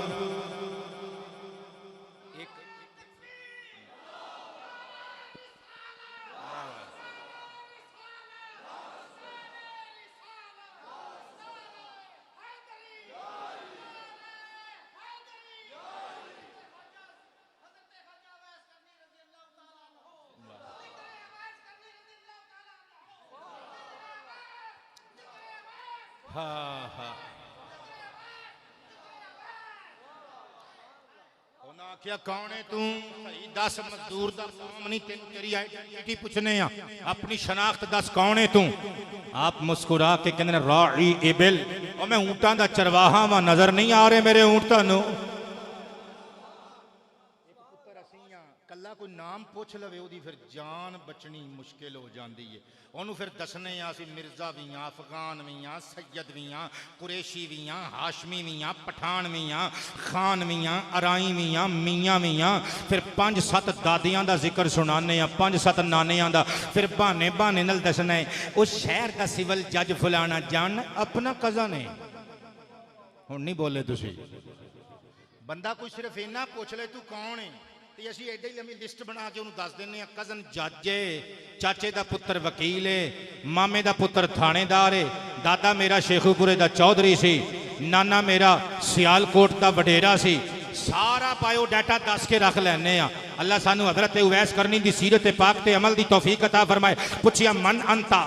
ہاں ہاں انہاں کیا کون ہے تو صحیح دس مزدور دا کام نہیں تین تیری آئیڈینٹی پوچھنے ہیں اپنی شناخت دس کون ہے تو آپ مسکرا کے کہنے راعی ابل اور میں اونٹاں دا چرواہاں وہاں نظر نہیں آ رہے میرے اونٹاں نو کلا کوئی نام پوچھ لوے او دی پھر جان بچنی مشکل ہو جاندی ہے انہوں پھر دسنے آسی مرزا ویاں افغان ویاں سید ویاں قریشی ویاں ہاشمی ویاں پٹھان ویاں خان ویاں ارائیں ویاں میاں ویاں پھر 5-7 دادیاں دا ذکر سنانے ہیں 5-7 نانیاں دا پھر بانے بانے نل دسنے اس شہر دا سول جج فلانا جان اپنا قضا نے ہن نہیں بولے تسی بندہ کوئی صرف اینا پوچھ لے تو کون ہے تے اسی ایڈی لمبی لسٹ بنا کے انہوں دس دینے ہیں کزن جج ہے چاچے دا پتر وکیل ہے مامے دا پتر تھانے دار ہے دادا میرا شیخو پورے دا چودھری سی نانا میرا سیالکوٹ دا وڈیرا سی سارا بایو ڈیٹا دس کے رکھ لینے ہیں اللہ سانو حضرت اویس کرنی دی سیرت پاک تے عمل دی توفیق عطا فرمائے پوچھیا من انتا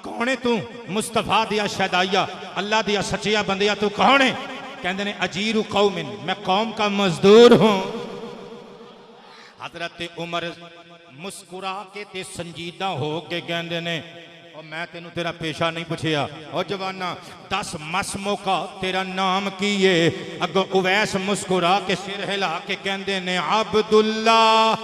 کون ہے تو مصطفیٰ دیا شہدائیہ اللہ دیا سچیا بندیا تو کون ہے کہندے نے اجیر قوم میں قوم کا مزدور ہوں حضرت عمر مسکرا کے تے سنجیدہ ہو کے کہندے نے اور میں تینوں تیرا پیشہ نہیں پوچھیا اور جوانا 10 مسموں کا تیرا نام کیے اگو اویس مسکرا کے سر ہلا کے کہندے نے عبداللہ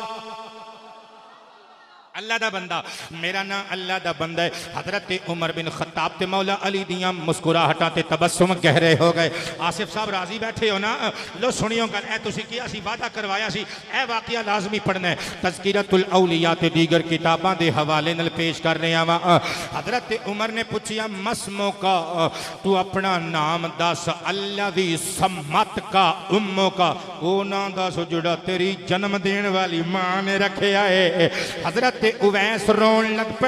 اللہ دا بندہ میرا نام اللہ دا بندہ ہے حضرت عمر بن خطاب تے مولا علی دیاں مسکراہٹاں تے تبسم گہرے ہو گئے آصف صاحب راضی بیٹھے ہو نا لو سنیوں گل اے تسی کیا سی وعدہ کروایا سی اے واقعہ لازمی پڑھنا ہے تذکرۃ الاولیاء تے دیگر کتاباں دے حوالے نال پیش کر رہے ہیں حضرت عمر نے پوچھیا مسموں کا تو اپنا نام دس اللہ دی سمت کا اموں کا او نام دس جڑا تیری جنم دین والی ماں نے رکھیا ہے حضرت اویس رون لگ پے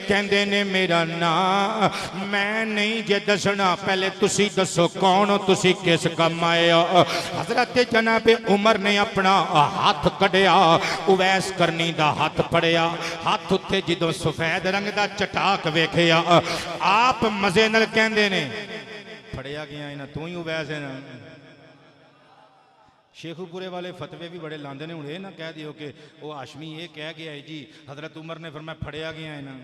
کہندے نے میرا نام میں نہیں جے دسنا پہلے تسی دسو کون تسی کس کم آئے حضرت جناب عمر نے اپنا ہاتھ کڑیا اویس کرنی دا ہاتھ پڑیا ہاتھ اتے جدوں سفید رنگ دا چٹاک ویکھیا آپ مزے نال کہندے نے پڑیا گیا نا تو ہی اویس ہے نا شیخو پورے والے فتوے بھی بڑے لاندے نے انہیں نہ کہہ دیو کہ وہ ہاشمی یہ کہہ گیا ہے جی حضرت عمر نے فرمایا پھڑیا گیا ہے نا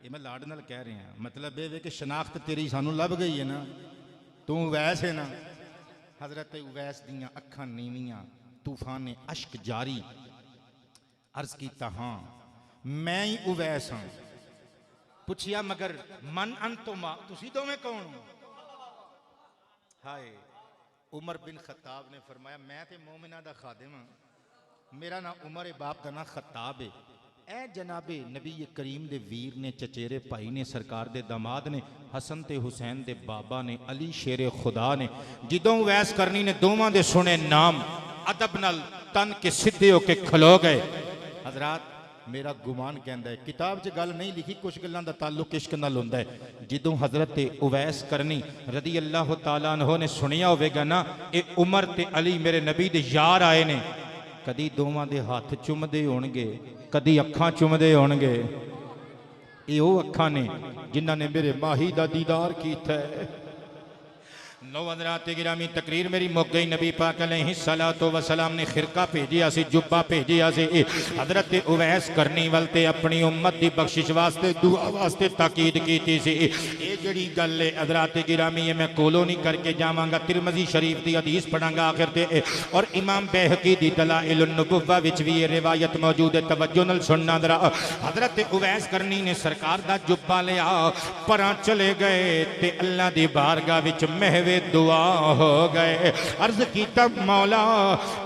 یہ میں لاڈ نال کہہ رہے ہیں مطلب یہ کہ شناخت تیری سانو لب گئی ہے نا تو اویس ہے نا حضرت اویس دیاں اکھاں نیویاں طوفان اشک جاری عرض کیتا ہاں میں ہی اویس ہوں پوچھیا مگر من انتما تسی دو میں کون ہوں ہائے عمر بن خطاب نے فرمایا میں تے مومنہ دا خادم ہوں میرا نا عمر باپ دا نا خطاب ہے اے جناب نبی کریم دے ویر نے چچیرے بھائی نے سرکار دے داماد نے حسن تے حسین دے بابا نے علی شیر خدا نے جدوں ویس کرنی نے دوواں دے سنے نام ادب نال تن کے سدھے ہو کے کھلو گئے حضرات میرا گمان کہندا ہے کتاب چ گل نہیں لکھی کچھ گلاں دا تعلق عشق نال ہوندا ہے جدوں حضرت اویس کرنی رضی اللہ تعالیٰ عنہ نے سنیا ہوئے گا نا اے عمر تے علی میرے نبی دے یار آئے نے کدی دوواں دے ہاتھ چومدے ہونگے کدی اکھاں چومدے ہونگے اے او اکھاں نے جنہاں نے میرے ماہی دا دیدار کیتا ہے نو حضرات گرامی تقریر میری مک گئی نبی پاک علیہ السلام نے خرقہ بھیجیا سی جبہ بھیجیا سی حضرت اویس کرنی والتے اپنی امت دی بخشش واسطے دعا واسطے تاکید کیتی سی اے جڑی گل ہے حضرات گرامی یہ میں کولو نہیں کر کے جاواں گا ترمذی شریف دی حدیث پڑھاں گا آخر تے اور امام بیہقی دی دلائل النبوہ وچ بھی یہ روایت موجود ہے توجہ نال سننا ذرا حضرت اویس کرنی نے سرکار دا جبہ لیا پراں چلے گئے تے اللہ دی بارگاہ وچ محو دعا ہو گئے عرض کیتا مولا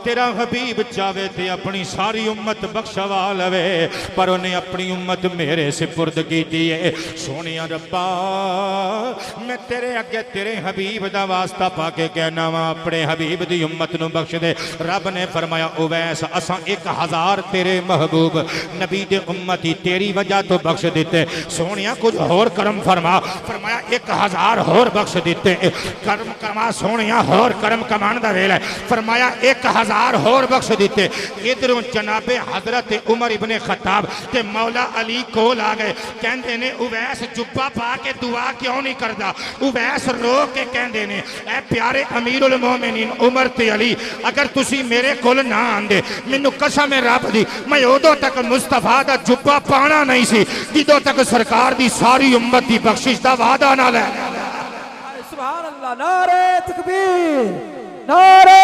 تیرا حبیب چاہے تے اپنی ساری امت بخشوا لوے پر انہیں اپنی امت میرے سپرد کی دیئے سونیا ربا میں تیرے اگے تیرے حبیب دا واسطہ پاکے کہنا وا اپنے حبیب دی امت نو بخش دے رب نے فرمایا اویس اساں 1000 تیرے محبوب نبی دے امتی تیری وجہ تو بخش دیتے سونیا کچھ اور کرم فرمایا 1000 اور بخش دیتے کرم کما سونیاں ہور کرم کمان دا ویلا ہے. فرمایا 1000 ہور بخش دیتے. ادھروں جناب حضرت عمر ابن خطاب تے مولا علی کول آ گئے. کہندے نے اویس جبہ پا کے دعا کیوں نہیں کردا؟ اویس رو کے کہندے نے اے پیارے امیر المومنین عمر تے علی اگر تسی میرے کول نہ آندے مینوں قسم رب دی میں ادوں تک مصطفیٰ دا جبہ پانا نہیں سی جدوں تک سرکار دی ساری امت دی بخشش دا وعدہ نہ لے. سبحان اللہ. نعرہ تکبیر، نعرہ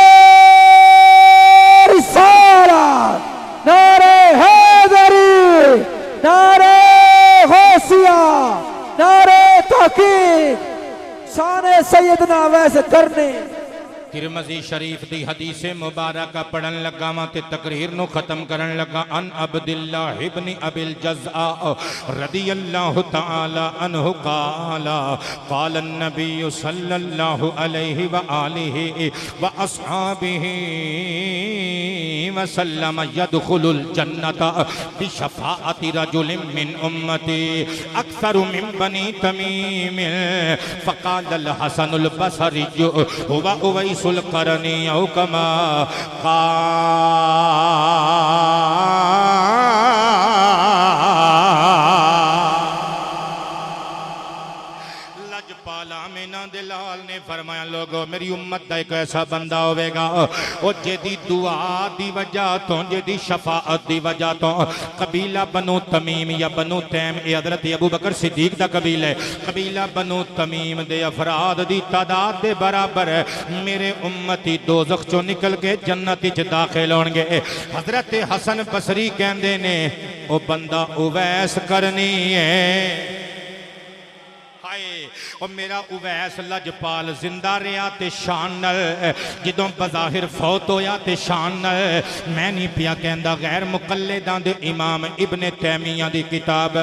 رسالت، نعرہ حیدری، نعرہ غوثیہ، نعرہ تحقیق، شان سیدنا اویس کرنی. ترمذی شریف دی حدیث مبارکہ پڑھن لگا ماں تے تقریر نو ختم کرن لگا. ان عبداللہ ابن ابی الجزاء رضی اللہ تعالی عنہ قال قال النبی صلی اللہ علیہ وآلہ واصحابہ وسلم يدخل الجنة بشفاعت رجل من امتی اکثر من بنی تمیم. فقال الحسن البصری هو اویس القرنی او کما لجپالا مینا دلال نے فرمایا لوگو میری امت دا ایک ایسا بندہ ہوئے گا وہ جدی دعا دی وجہ تو جدی شفاعت دی وجہ تو قبیلہ بنو تمیم یا بنو تیم اے حضرت ابو بکر صدیق دا قبیلہ ہے. قبیلہ بنو تمیم دے افراد دی تعداد دے برابر ہے. میرے امتی دوزخ چو نکل کے جنتی چ داخل ہونگے. حضرت حسن بصری کہندے نے او بندہ اویس کرنی ہے. اور میرا اویس لجپال زندہ رہا تے شان نل جدوں بظاہر فوت ہویا تے شان نل. میں نہیں پیا کہندا غیر مقلداں دے امام ابن تیمیہ دی کتاب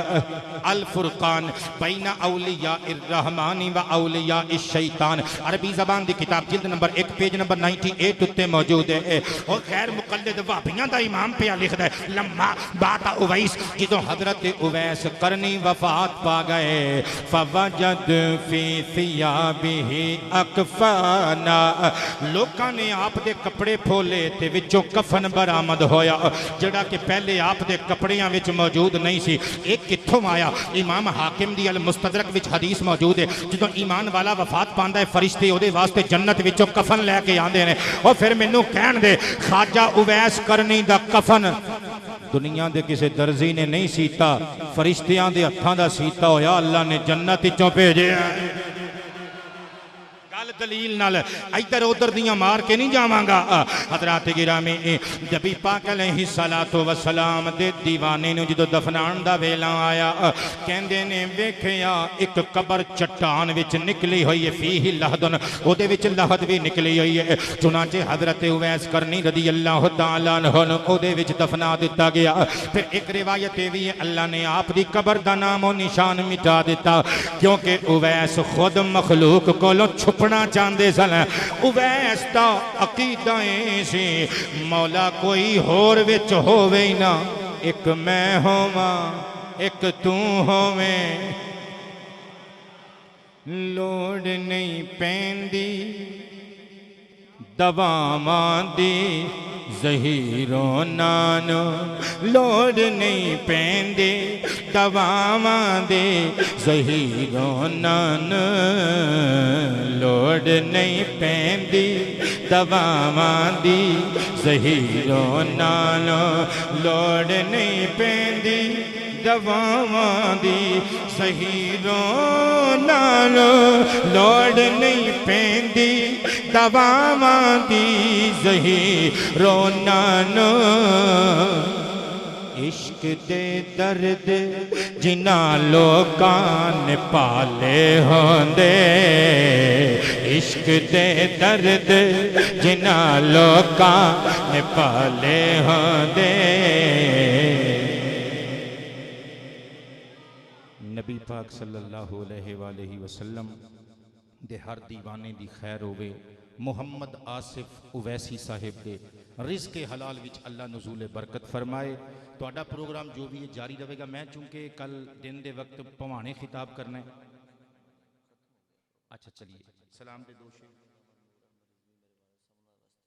الفرقان بین اولیاء الرحمن و اولیاء الشیطان عربی زبان دی کتاب جلد نمبر 1 پیج نمبر 98 اتے موجود ہے. اور غیر مقلد وہابیاں دا امام پیا لکھدا ہے لما بات اویس جدوں حضرت اویس کرنی وفات پا گئے. فوجد فی ثیابہ اکفانا لوکاں نے آپ دے کپڑے پھولے تے وچوں کفن برآمد ہویا جڑا کہ پہلے آپ دے کپڑیاں وچ موجود نہیں سی. ایک کتھوں آیا؟ امام حاکم دی المستدرک وچ حدیث موجود ہے جدوں ایمان والا وفات پاندا ہے فرشتے اودے واسطے جنت وچوں کفن لے کے آندے نے. اور پھر مینوں کہن دے خواجہ اویس کرنی دا کفن دنیا دے کسے درزی نے نہیں سیتا فرشتیاں دے ہتھاں دا سیتا ہویا اللہ نے جنت وچوں بھیجے. دلیل نال ادھر ادھر دیاں مار کے نہیں جاواں گا. حضرات گرامی نبی پاک علیہ السلام دے دیوانے نو جدو دفنان دا ویلا آیا کہندے نے ویکھیا ایک قبر چٹان وچ نکلی ہوئی ہے فیہ لحدن او دے وچ لحد بھی نکلی ہوئی ہے. چنانچہ حضرت اویس کرنی رضی اللہ تعالی عنہ او دے وچ دفنا دیتا گیا. پھر ایک روایت بھی ہے اللہ نے آپ دی قبر دا نام و نشان مٹا دیتا کیونکہ اویس خود مخلوق کولوں چھپنا چاندے سن. اویس دا عقیدہ سی مولا کوئی ہور وچ ہووے نا ایک میں ہوواں ایک تو ہوویں لوڑ نہیں پیندی دواواں دی زہیروں نانو لوڑ نہیں پیندی دواواں دی زہیروں نانو لوڑ نہیں پیندی دواواں دی زہیروں نانو لوڑ نہیں پیندی دواواں دی زہیروں نانو لوڑ نہیں پیندی دواواں دی زہیروں نانو. عشق دے درد جنہاں لوکاں نے پالے ہوندے عشق دے درد جنہاں لوکاں نے پالے ہوندے. نبی پاک صلی اللہ علیہ وآلہ وسلم دے ہر دیوانے دی خیر ہوئے. محمد آصف اویسی صاحب دے رزق حلال وچ اللہ نزول برکت فرمائے. توڑا پروگرام جو بھی جاری رہے گا. میں چونکہ کل دن دے وقت پوانے خطاب کرنا ہے اچھا چلیے سلام دے دو شیر